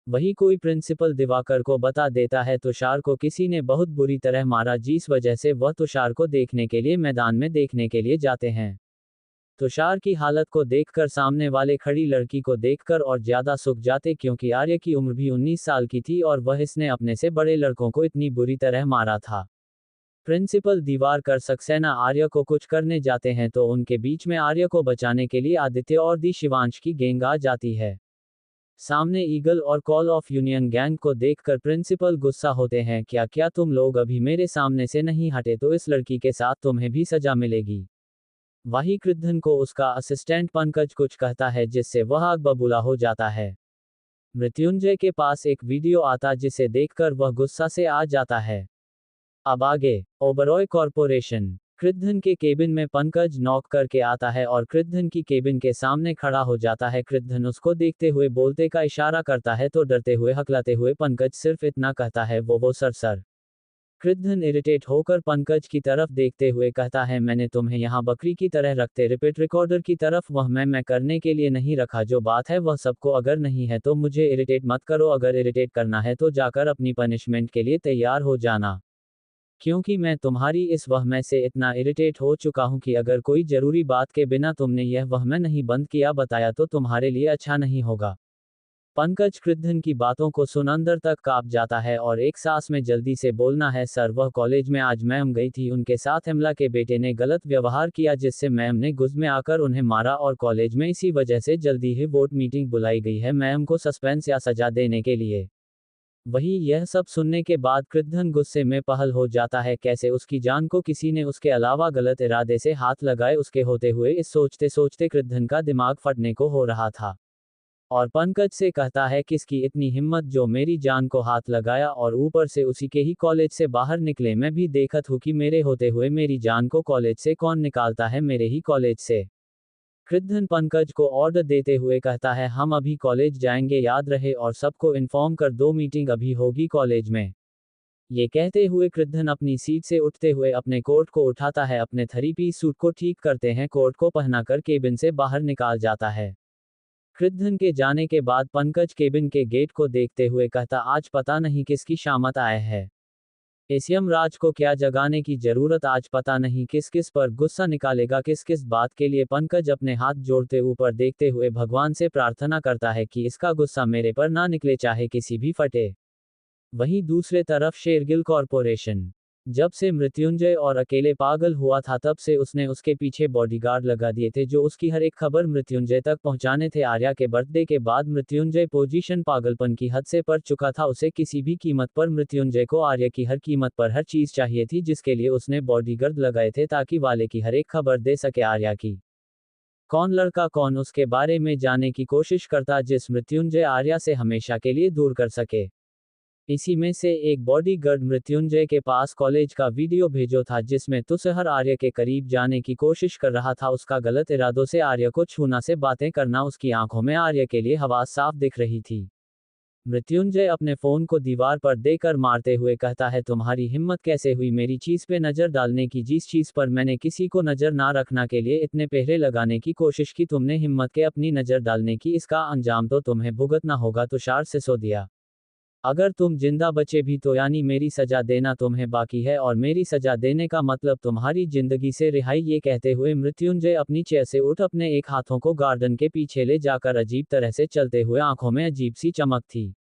वही कोई प्रिंसिपल दिवाकर को बता देता है तुषार को किसी ने बहुत बुरी तरह मारा जिस वजह से वह तुषार को देखने के लिए मैदान में देखने के लिए जाते हैं। तुषार की हालत को देखकर सामने वाले खड़ी लड़की को देखकर और ज्यादा सूख जाते क्योंकि आर्य की उम्र भी 19 साल की थी और वह इसने अपने से बड़े लड़कों को इतनी बुरी तरह मारा था। प्रिंसिपल दिवाकर सक्सेना आर्य को कुछ करने जाते हैं तो उनके बीच में आर्य को बचाने के लिए आदित्य और दी शिवांश की गैंग आ जाती है। सामने ईगल और कॉल ऑफ यूनियन गैंग को देखकर प्रिंसिपल गुस्सा होते हैं क्या तुम लोग अभी मेरे सामने से नहीं हटे तो इस लड़की के साथ तुम्हें भी सजा मिलेगी। वही कृद्धन को उसका असिस्टेंट पंकज कुछ कहता है जिससे वह आग बबूला हो जाता है। मृत्युंजय के पास एक वीडियो आता जिसे देखकर वह गुस्सा से आ जाता है। अब आगे ओबरॉय कॉरपोरेशन कृद्धन के केबिन में पंकज नॉक करके आता है और कृद्धन की केबिन के सामने खड़ा हो जाता है। कृद्धन उसको देखते हुए बोलते का इशारा करता है तो डरते हुए हकलाते हुए पंकज सिर्फ इतना कहता है वो सर। कृद्धन इरिटेट होकर पंकज की तरफ देखते हुए कहता है मैंने तुम्हें यहाँ बकरी की तरह रखते रिपीट रिकॉर्डर की तरफ वह मैं करने के लिए नहीं रखा जो बात है वह सबको अगर नहीं है तो मुझे इरिटेट मत करो अगर इरिटेट करना है तो जाकर अपनी पनिशमेंट के लिए तैयार हो जाना क्योंकि मैं तुम्हारी इस वहम से इतना इरिटेट हो चुका हूं कि अगर कोई जरूरी बात के बिना तुमने यह वहम नहीं बंद किया बताया तो तुम्हारे लिए अच्छा नहीं होगा। पंकज कृद्धन की बातों को सुन अंदर तक कांप जाता है और एक सांस में जल्दी से बोलना है सर वह कॉलेज में आज मैम गई थी उनके साथ अमला के बेटे ने गलत व्यवहार किया जिससे मैम ने गुस्से में आकर उन्हें मारा और कॉलेज में इसी वजह से जल्दी ही वोट मीटिंग बुलाई गई है मैम को सस्पेंस या सजा देने के लिए। वही यह सब सुनने के बाद कृद्धन गुस्से में पहल हो जाता है कैसे उसकी जान को किसी ने उसके अलावा गलत इरादे से हाथ लगाए उसके होते हुए इस सोचते सोचते कृद्धन का दिमाग फटने को हो रहा था और पंकज से कहता है किसकी इतनी हिम्मत जो मेरी जान को हाथ लगाया और ऊपर से उसी के ही कॉलेज से बाहर निकले मैं भी देखत हूँ कि मेरे होते हुए मेरी जान को कॉलेज से कौन निकालता है मेरे ही कॉलेज से। कृद्धन पंकज को ऑर्डर देते हुए कहता है हम अभी कॉलेज जाएंगे याद रहे और सबको इन्फॉर्म कर दो मीटिंग अभी होगी कॉलेज में। ये कहते हुए कृद्धन अपनी सीट से उठते हुए अपने कोट को उठाता है अपने 3 पीस सूट को ठीक करते हैं कोट को पहनाकर केबिन से बाहर निकाल जाता है। कृद्धन के जाने के बाद पंकज केबिन के गेट को देखते हुए कहता आज पता नहीं किसकी शामत आया है इस यमराज को क्या जगाने की जरूरत आज पता नहीं किस किस पर गुस्सा निकालेगा किस किस बात के लिए। पंकज अपने हाथ जोड़ते ऊपर देखते हुए भगवान से प्रार्थना करता है कि इसका गुस्सा मेरे पर ना निकले चाहे किसी भी फटे। वहीं दूसरे तरफ शेरगिल कॉरपोरेशन जब से मृत्युंजय और अकेले पागल हुआ था तब से उसने उसके पीछे बॉडीगार्ड लगा दिए थे जो उसकी हर एक खबर मृत्युंजय तक पहुंचाने थे। आर्या के बर्थडे के बाद मृत्युंजय पोजीशन पागलपन की हद से पर चुका था उसे किसी भी कीमत पर मृत्युंजय को आर्या की हर कीमत पर हर चीज चाहिए थी जिसके लिए उसने बॉडीगार्ड लगाए थे ताकि वाले की हर एक खबर दे सके आर्या की कौन लड़का कौन उसके बारे में जानने की कोशिश करता जिस मृत्युंजय आर्या से हमेशा के लिए दूर कर सके। इसी में से एक बॉडीगार्ड मृत्युंजय के पास कॉलेज का वीडियो भेजो था जिसमें तुषार आर्य के करीब जाने की कोशिश कर रहा था उसका गलत इरादों से आर्य को छूना से बातें करना उसकी आंखों में आर्य के लिए हवा साफ दिख रही थी। मृत्युंजय अपने फोन को दीवार पर देकर मारते हुए कहता है तुम्हारी हिम्मत कैसे हुई मेरी चीज पे नजर डालने की जिस चीज पर मैंने किसी को नजर ना रखना के लिए इतने पहरे लगाने की कोशिश की तुमने हिम्मत के अपनी नजर डालने की इसका अंजाम तो तुम्हें भुगतना होगा तुषार सिसोदिया। अगर तुम जिंदा बचे भी तो यानी मेरी सजा देना तुम्हें बाकी है और मेरी सजा देने का मतलब तुम्हारी जिंदगी से रिहाई। ये कहते हुए मृत्युंजय अपनी चेयर से उठ अपने एक हाथों को गार्डन के पीछे ले जाकर अजीब तरह से चलते हुए आंखों में अजीब सी चमक थी।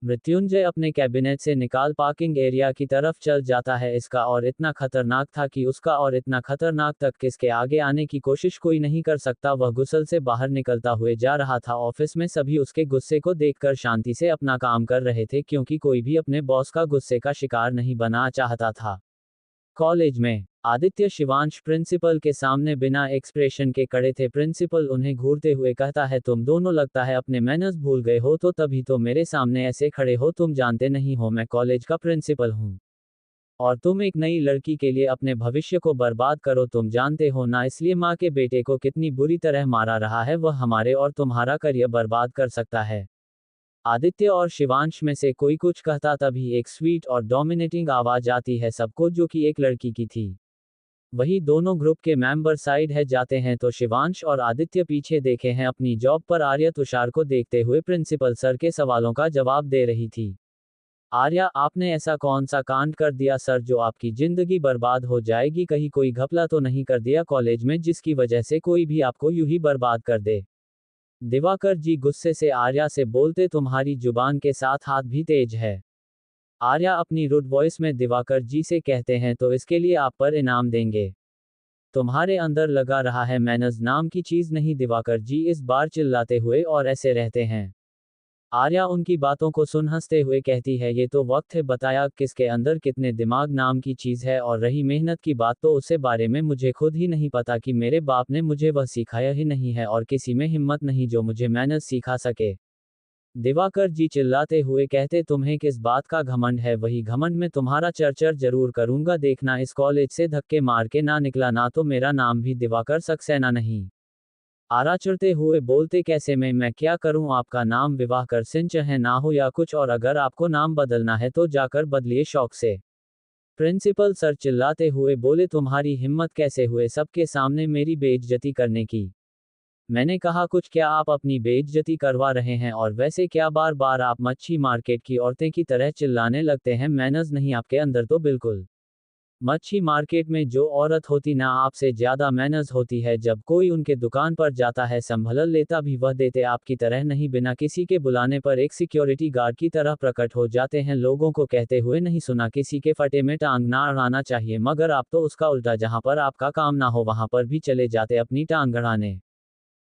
मृत्युंजय अपने कैबिनेट से निकाल पार्किंग एरिया की तरफ चल जाता है। इसका और इतना खतरनाक था कि उसका और इतना खतरनाक तक किसके आगे आने की कोशिश कोई नहीं कर सकता। वह गुस्से से बाहर निकलता हुए जा रहा था। ऑफिस में सभी उसके गुस्से को देखकर शांति से अपना काम कर रहे थे, क्योंकि कोई भी अपने बॉस का गुस्से का शिकार नहीं बना चाहता था। कॉलेज में आदित्य शिवांश प्रिंसिपल के सामने बिना एक्सप्रेशन के खड़े थे। प्रिंसिपल उन्हें घूरते हुए कहता है, तुम दोनों लगता है अपने मैनर्स भूल गए हो, तो तभी तो मेरे सामने ऐसे खड़े हो। तुम जानते नहीं हो मैं कॉलेज का प्रिंसिपल हूँ, और तुम एक नई लड़की के लिए अपने भविष्य को बर्बाद करो। तुम जानते हो ना, इसलिए माँ के बेटे को कितनी बुरी तरह मारा रहा है। वह हमारे और तुम्हारा करियर बर्बाद कर सकता है। आदित्य और शिवांश में से कोई कुछ कहता, तभी एक स्वीट और डोमिनेटिंग आवाज आती है सबको, जो कि एक लड़की की थी। वही दोनों ग्रुप के मेंबर साइड है जाते हैं तो शिवांश और आदित्य पीछे देखे हैं अपनी जॉब पर आर्या तुषार को देखते हुए प्रिंसिपल सर के सवालों का जवाब दे रही थी। आर्या, आपने ऐसा कौन सा कांड कर दिया सर जो आपकी जिंदगी बर्बाद हो जाएगी? कहीं कोई घपला तो नहीं कर दिया कॉलेज में जिसकी वजह से कोई भी आपको यूं ही बर्बाद कर दे? दिवाकर जी गुस्से से आर्या से बोलते, तुम्हारी जुबान के साथ हाथ भी तेज है। आर्या अपनी रुड वॉइस में दिवाकर जी से कहते हैं, तो इसके लिए आप पर इनाम देंगे। तुम्हारे अंदर लगा रहा है मैनर्स नाम की चीज नहीं। दिवाकर जी इस बार चिल्लाते हुए और ऐसे रहते हैं। आर्या उनकी बातों को सुन हंसते हुए कहती है, ये तो वक्त है बताया किसके अंदर कितने दिमाग नाम की चीज है। और रही मेहनत की बात, तो उससे बारे में मुझे खुद ही नहीं पता कि मेरे बाप ने मुझे वह सिखाया ही नहीं है, और किसी में हिम्मत नहीं जो मुझे मैनर्स सिखा सके। दिवाकर जी चिल्लाते हुए कहते, तुम्हें किस बात का घमंड है? वही घमंड में तुम्हारा चर्चर जरूर करूंगा, देखना इस कॉलेज से धक्के मार के ना निकला ना तो मेरा नाम भी दिवाकर सक्सेना नहीं। आरा चढ़ते हुए बोलते, कैसे मैं क्या करूं? आपका नाम विवाह कर सिंह है ना हो या कुछ और, अगर आपको नाम बदलना है तो जाकर बदलिए शौक से। प्रिंसिपल सर चिल्लाते हुए बोले, तुम्हारी हिम्मत कैसे हुए सबके सामने मेरी बेइज्जती करने की? मैंने कहा कुछ, क्या आप अपनी बेइज्जती करवा रहे हैं? और वैसे क्या बार बार आप मच्छी मार्केट की औरतें की तरह चिल्लाने लगते हैं? मैनर्स नहीं आपके अंदर तो बिल्कुल। मच्छी मार्केट में जो औरत होती ना आपसे ज्यादा मैनर्स होती है। जब कोई उनके दुकान पर जाता है संभल लेता भी वह देते आपकी तरह नहीं, बिना किसी के बुलाने पर एक सिक्योरिटी गार्ड की तरह प्रकट हो जाते हैं। लोगों को कहते हुए नहीं सुना, किसी के फटे में टांग ना अड़ाना चाहिए, मगर आप तो उसका उल्टा, जहां पर आपका काम ना हो वहां पर भी चले जाते अपनी टांग अड़ाने।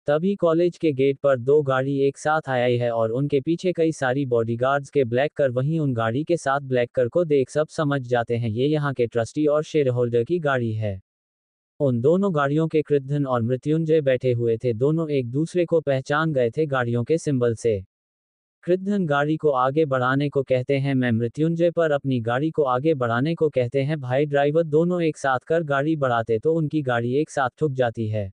तभी कॉलेज के गेट पर दो गाड़ी एक साथ आई है और उनके पीछे कई सारी बॉडीगार्ड्स के ब्लैक कर। वहीं उन गाड़ी के साथ ब्लैक कर को देख सब समझ जाते हैं ये यहाँ के ट्रस्टी और शेयर होल्डर की गाड़ी है। उन दोनों गाड़ियों के कृद्धन और मृत्युंजय बैठे हुए थे। दोनों एक दूसरे को पहचान गए थे गाड़ियों के सिंबल से। कृद्धन गाड़ी को आगे बढ़ाने को कहते हैं, मैं मृत्युंजय पर अपनी गाड़ी को आगे बढ़ाने को कहते हैं। भाई ड्राइवर दोनों एक साथ कर गाड़ी बढ़ाते तो उनकी गाड़ी एक साथ ठुक जाती है।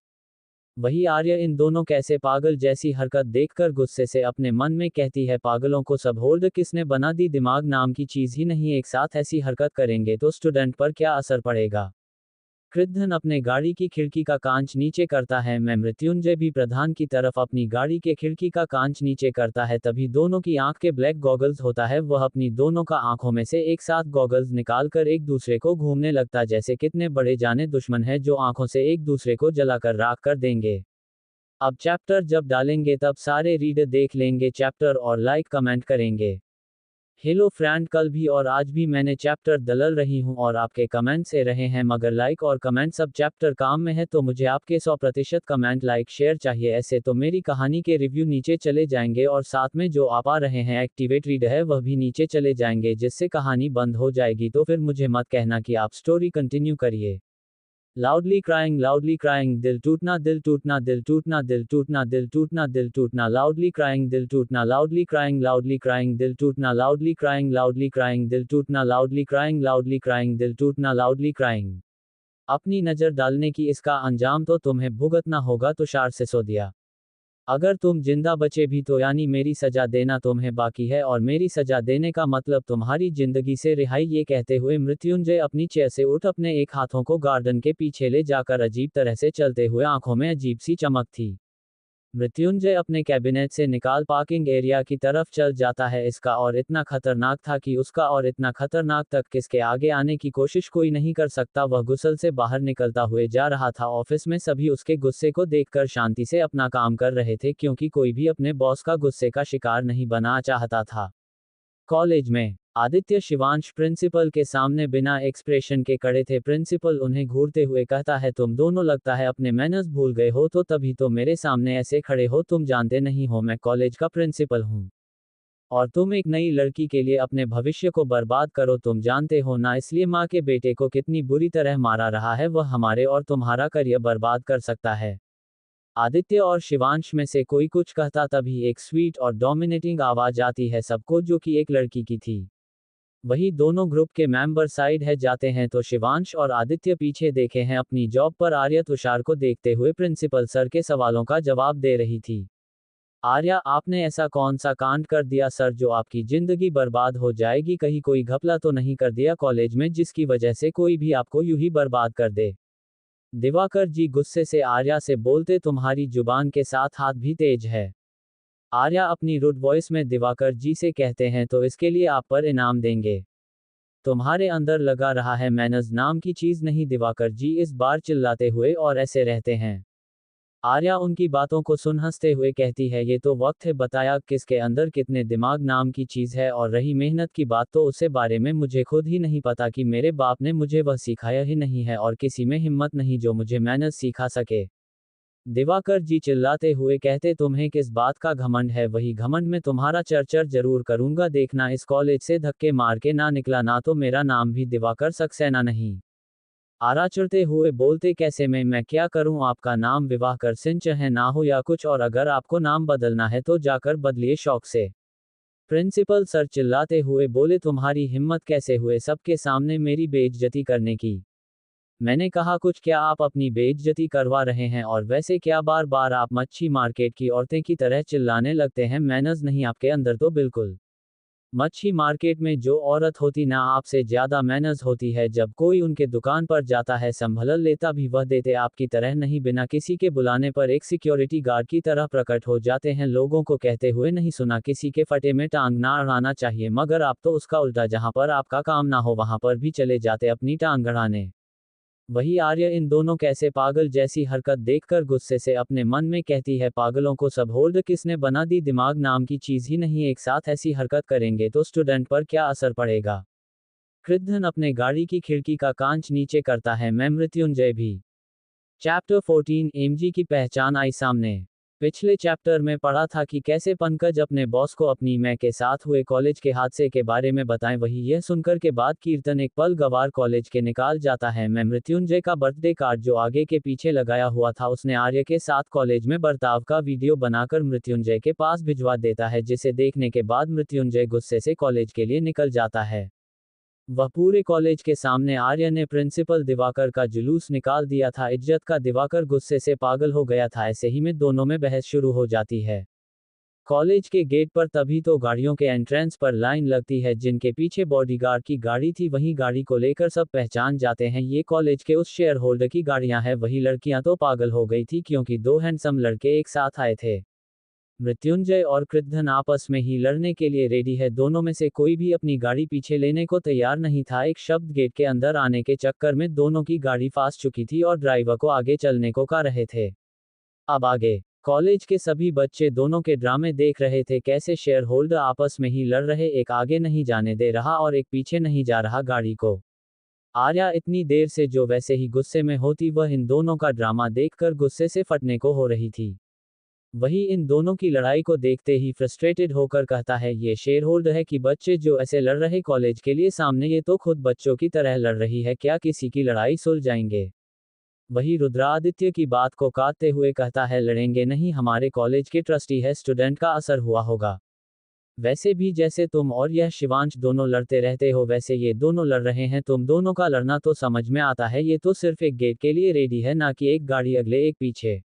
वही आर्य इन दोनों कैसे पागल जैसी हरकत देखकर गुस्से से अपने मन में कहती है, पागलों को सब होल्ड किसने बना दी? दिमाग नाम की चीज ही नहीं, एक साथ ऐसी हरकत करेंगे तो स्टूडेंट पर क्या असर पड़ेगा? कृद्धन अपने गाड़ी की खिड़की का कांच नीचे करता है। मैं मृत्युंजय भी प्रधान की तरफ अपनी गाड़ी के खिड़की का कांच नीचे करता है। तभी दोनों की आंख के ब्लैक गॉगल्स होता है। वह अपनी दोनों का आंखों में से एक साथ गॉगल्स निकालकर एक दूसरे को घूमने लगता, जैसे कितने बड़े जाने दुश्मन है जो आंखों से एक दूसरे को जलाकर राख कर देंगे। अब चैप्टर जब डालेंगे तब सारे रीडर देख लेंगे चैप्टर और लाइक कमेंट करेंगे। हेलो फ्रेंड, कल भी और आज भी मैंने चैप्टर दलल रही हूं और आपके कमेंट से रहे हैं, मगर लाइक और कमेंट सब चैप्टर काम में है, तो मुझे आपके 100% कमेंट लाइक शेयर चाहिए। ऐसे तो मेरी कहानी के रिव्यू नीचे चले जाएंगे और साथ में जो आप आ रहे हैं एक्टिवेट रीडर है वह भी नीचे चले जाएंगे, जिससे कहानी बंद हो जाएगी। तो फिर मुझे मत कहना कि आप स्टोरी कंटिन्यू करिए। लाउडली क्राइंग, दिल टूटना दिल टूटना दिल टूटना दिल टूटना दिल टूटना दिल टूटना, लाउडली क्राइंग दिल टूटना, लाउडली क्राइंग दिल टूटना, लाउडली क्राइंग दिल टूटना, लाउडली क्राइंग दिल टूटना, लाउडली क्राइंग। अपनी नजर डालने की इसका अंजाम तो तुम्हें भुगतना होगा। तुषार सिसोदिया। अगर तुम जिंदा बचे भी तो यानी मेरी सजा देना तुम्हें बाकी है, और मेरी सजा देने का मतलब तुम्हारी जिंदगी से रिहाई। ये कहते हुए मृत्युंजय अपनी चेयर से उठ अपने एक हाथों को गार्डन के पीछे ले जाकर अजीब तरह से चलते हुए, आंखों में अजीब सी चमक थी। मृत्युंजय अपने कैबिनेट से निकाल पार्किंग एरिया की तरफ चल जाता है। इसका और इतना खतरनाक था कि उसका और इतना खतरनाक तक किसके आगे आने की कोशिश कोई नहीं कर सकता। वह गुस्से से बाहर निकलता हुए जा रहा था। ऑफिस में सभी उसके गुस्से को देखकर शांति से अपना काम कर रहे थे, क्योंकि कोई भी अपने बॉस का गुस्से का शिकार नहीं बना चाहता था। कॉलेज में आदित्य शिवांश प्रिंसिपल के सामने बिना एक्सप्रेशन के खड़े थे। प्रिंसिपल उन्हें घूरते हुए कहता है, तुम दोनों लगता है अपने मैनर्स भूल गए हो, तो तभी तो मेरे सामने ऐसे खड़े हो। तुम जानते नहीं हो मैं कॉलेज का प्रिंसिपल हूँ, और तुम एक नई लड़की के लिए अपने भविष्य को बर्बाद करो। तुम जानते हो ना, इसलिए माँ के बेटे को कितनी बुरी तरह मारा रहा है। वह हमारे और तुम्हारा करियर बर्बाद कर सकता है। आदित्य और शिवांश में से कोई कुछ कहता, तभी एक स्वीट और डोमिनेटिंग आवाज आती है सबको, जो कि एक लड़की की थी। वही दोनों ग्रुप के मेंबर साइड है जाते हैं तो शिवांश और आदित्य पीछे देखे हैं अपनी जॉब पर आर्या तुषार को देखते हुए प्रिंसिपल सर के सवालों का जवाब दे रही थी। आर्या, आपने ऐसा कौन सा कांड कर दिया सर जो आपकी जिंदगी बर्बाद हो जाएगी? कहीं कोई घपला तो नहीं कर दिया कॉलेज में जिसकी वजह से कोई भी आपको यूं ही बर्बाद कर दे? दिवाकर जी गुस्से से आर्या से बोलते, तुम्हारी जुबान के साथ हाथ भी तेज है। आर्या अपनी रुड वॉइस में दिवाकर जी से कहते हैं, तो इसके लिए आप पर इनाम देंगे। तुम्हारे अंदर लगा रहा है मैनर्स नाम की चीज नहीं। दिवाकर जी इस बार चिल्लाते हुए और ऐसे रहते हैं। आर्या उनकी बातों को सुन हंसते हुए कहती है, ये तो वक्त है बताया किसके अंदर कितने दिमाग नाम की चीज है, और रही मेहनत की बात तो उससे बारे में मुझे खुद ही नहीं पता कि मेरे बाप ने मुझे वह सिखाया ही नहीं है, और किसी में हिम्मत नहीं जो मुझे मैनर्स सिखा सके। दिवाकर जी चिल्लाते हुए कहते, तुम्हें किस बात का घमंड है? वही घमंड में तुम्हारा चर्चा जरूर करूंगा, देखना इस कॉलेज से धक्के मार के ना निकला ना तो मेरा नाम भी दिवाकर सक्सेना नहीं। आरा चढ़ते हुए बोलते, कैसे मैं क्या करूं? आपका नाम विवाह कर सिंह चाहे ना हो या कुछ और, अगर आपको नाम बदलना है तो जाकर बदलिए शौक से। प्रिंसिपल सर चिल्लाते हुए बोले, तुम्हारी हिम्मत कैसे हुए सबके सामने मेरी बेइज्जती करने की? मैंने कहा कुछ क्या आप अपनी बेइज्जती करवा रहे हैं? और वैसे क्या बार बार आप मच्छी मार्केट की औरतें की तरह चिल्लाने लगते हैं? मैनर्स नहीं आपके अंदर तो बिल्कुल। मच्छी मार्केट में जो औरत होती ना आपसे ज्यादा मैनर्स होती है। जब कोई उनके दुकान पर जाता है संभल लेता भी वह देते आपकी तरह नहीं, बिना किसी के बुलाने पर एक सिक्योरिटी गार्ड की तरह प्रकट हो जाते हैं लोगों को कहते हुए, नहीं सुना किसी के फटे में टांग ना अड़ाना चाहिए, मगर आप तो उसका उल्टा, जहां पर आपका काम ना हो वहां पर भी चले जाते अपनी टांग अड़ाने। वही आर्य इन दोनों कैसे पागल जैसी हरकत देखकर गुस्से से अपने मन में कहती है, पागलों को सब होल्ड किसने बना दी? दिमाग नाम की चीज ही नहीं, एक साथ ऐसी हरकत करेंगे तो स्टूडेंट पर क्या असर पड़ेगा? कृद्धन अपने गाड़ी की खिड़की का कांच नीचे करता है, मैं मृत्युंजय भी। चैप्टर 14 एमजी की पहचान आई सामने। पिछले चैप्टर में पढ़ा था कि कैसे पंकज अपने बॉस को अपनी मैं के साथ हुए कॉलेज के हादसे के बारे में बताएं। वही यह सुनकर के बाद कीर्तन एक पल गवार कॉलेज के निकाल जाता है। मैं मृत्युंजय का बर्थडे कार्ड जो आगे के पीछे लगाया हुआ था उसने आर्य के साथ कॉलेज में बर्ताव का वीडियो बनाकर मृत्युंजय के पास भिजवा देता है, जिसे देखने के बाद मृत्युंजय गुस्से से कॉलेज के लिए निकल जाता है। वह पूरे कॉलेज के सामने आर्य ने प्रिंसिपल दिवाकर का जुलूस निकाल दिया था। इज्जत का दिवाकर गुस्से से पागल हो गया था। ऐसे ही में दोनों में बहस शुरू हो जाती है। कॉलेज के गेट पर तभी तो गाड़ियों के एंट्रेंस पर लाइन लगती है, जिनके पीछे बॉडीगार्ड की गाड़ी थी। वहीं गाड़ी को लेकर सब पहचान जाते हैं, ये कॉलेज के उस शेयर होल्डर की गाड़ियां हैं। वही लड़कियां तो पागल हो गई थी क्योंकि दो हैंडसम लड़के एक साथ आए थे। मृत्युंजय और कृद्धन आपस में ही लड़ने के लिए रेडी है। दोनों में से कोई भी अपनी गाड़ी पीछे लेने को तैयार नहीं था। एक शब्द गेट के अंदर आने के चक्कर में दोनों की गाड़ी फास चुकी थी और ड्राइवर को आगे चलने को कह रहे थे। अब आगे कॉलेज के सभी बच्चे दोनों के ड्रामे देख रहे थे, कैसे शेयर होल्डर आपस में ही लड़ रहे, एक आगे नहीं जाने दे रहा और एक पीछे नहीं जा रहा गाड़ी को। आर्या इतनी देर से जो वैसे ही गुस्से में होती, वह इन दोनों का ड्रामा देखकर गुस्से से फटने को हो रही थी। वही इन दोनों की लड़ाई को देखते ही फ्रस्ट्रेटेड होकर कहता है, ये शेयर होल्डर है कि बच्चे जो ऐसे लड़ रहे कॉलेज के लिए सामने, ये तो खुद बच्चों की तरह लड़ रही है, क्या किसी की लड़ाई सुलझ जाएंगे? वही रुद्रादित्य की बात को काटते हुए कहता है, लड़ेंगे नहीं, हमारे कॉलेज के ट्रस्टी है, स्टूडेंट का असर हुआ होगा। वैसे भी जैसे तुम और यह शिवांश दोनों लड़ते रहते हो वैसे ये दोनों लड़ रहे हैं। तुम दोनों का लड़ना तो समझ में आता है, ये तो सिर्फ एक गेट के लिए रेडी है, ना कि एक गाड़ी अगले एक पीछे।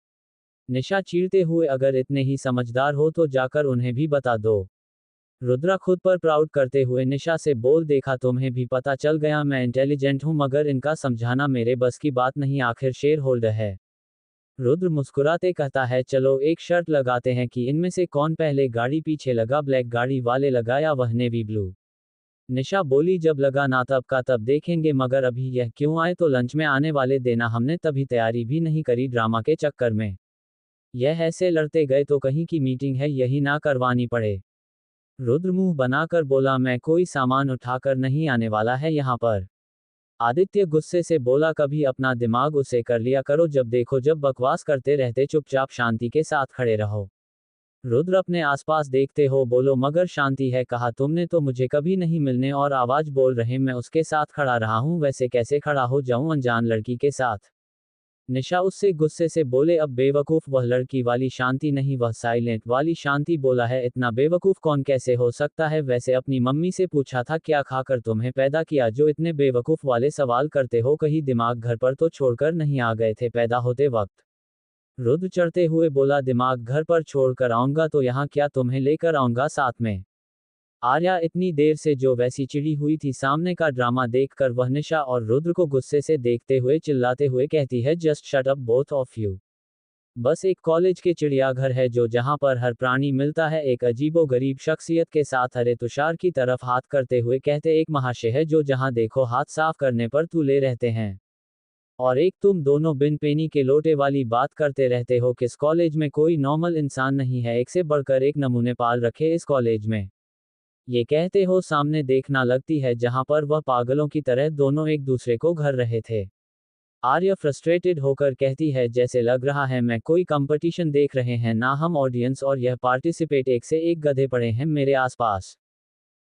निशा चीरते हुए, अगर इतने ही समझदार हो तो जाकर उन्हें भी बता दो। रुद्रा खुद पर प्राउड करते हुए निशा से बोल, देखा तुम्हें भी पता चल गया, मैं इंटेलिजेंट हूं, मगर इनका समझाना मेरे बस की बात नहीं, आखिर शेयर होल्डर है। रुद्र मुस्कुराते कहता है, चलो एक शर्त लगाते हैं कि इनमें से कौन पहले गाड़ी पीछे लगा, ब्लैक गाड़ी वाले लगा या वह नेवी ब्लू? निशा बोली, जब लगा ना तब का तब देखेंगे, मगर अभी यह क्यों आए? तो लंच में आने वाले देना, हमने तभी तैयारी भी नहीं करी ड्रामा के चक्कर में। यह ऐसे लड़ते गए तो कहीं की मीटिंग है यही ना करवानी पड़े। रुद्र मुंह बनाकर बोला, मैं कोई सामान उठाकर नहीं आने वाला है यहाँ पर। आदित्य गुस्से से बोला, कभी अपना दिमाग उसे कर लिया करो, जब देखो जब बकवास करते रहते, चुपचाप शांति के साथ खड़े रहो। रुद्र अपने आसपास देखते हो बोलो, मगर शांति है, कहा तुमने तो मुझे कभी नहीं मिलने और आवाज बोल रहे मैं उसके साथ खड़ा रहा हूँ, वैसे कैसे खड़ा हो जाऊं अनजान लड़की के साथ। निशा उससे गुस्से से बोले, अब बेवकूफ वह लड़की वाली शांति नहीं, वह साइलेंट वाली शांति। बोला है, इतना बेवकूफ कौन कैसे हो सकता है, वैसे अपनी मम्मी से पूछा था क्या खाकर तुम्हें पैदा किया जो इतने बेवकूफ वाले सवाल करते हो, कहीं दिमाग घर पर तो छोड़कर नहीं आ गए थे पैदा होते वक्त। रुद्र चढ़ते हुए बोला, दिमाग घर पर छोड़कर आऊंगा तो यहाँ क्या, तुम्हें लेकर आऊंगा साथ में। आर्या इतनी देर से जो वैसी चिड़ी हुई थी सामने का ड्रामा देखकर, वह निशा और रुद्र को गुस्से से देखते हुए चिल्लाते हुए कहती है, just shut up both of you. बस एक कॉलेज के चिड़ियाघर है जो जहां पर हर प्राणी मिलता है एक अजीबो गरीब शख्सियत के साथ। अरे तुषार की तरफ हाथ करते हुए कहते, एक महाशय है जो जहां देखो हाथ साफ करने पर तुले रहते हैं, और एक तुम दोनों बिन पेनी के लोटे वाली बात करते रहते हो। किस कॉलेज में कोई नॉर्मल इंसान नहीं है, एक से बढ़कर एक नमूने पाल रखे इस कॉलेज में। ये कहते हो सामने देखना लगती है जहां पर वह पागलों की तरह दोनों एक दूसरे को घर रहे थे। आर्या फ्रस्ट्रेटेड होकर कहती है, जैसे लग रहा है मैं कोई कंपटीशन देख रहे हैं ना हम ऑडियंस और यह पार्टिसिपेट, एक से एक गधे पड़े हैं मेरे आसपास।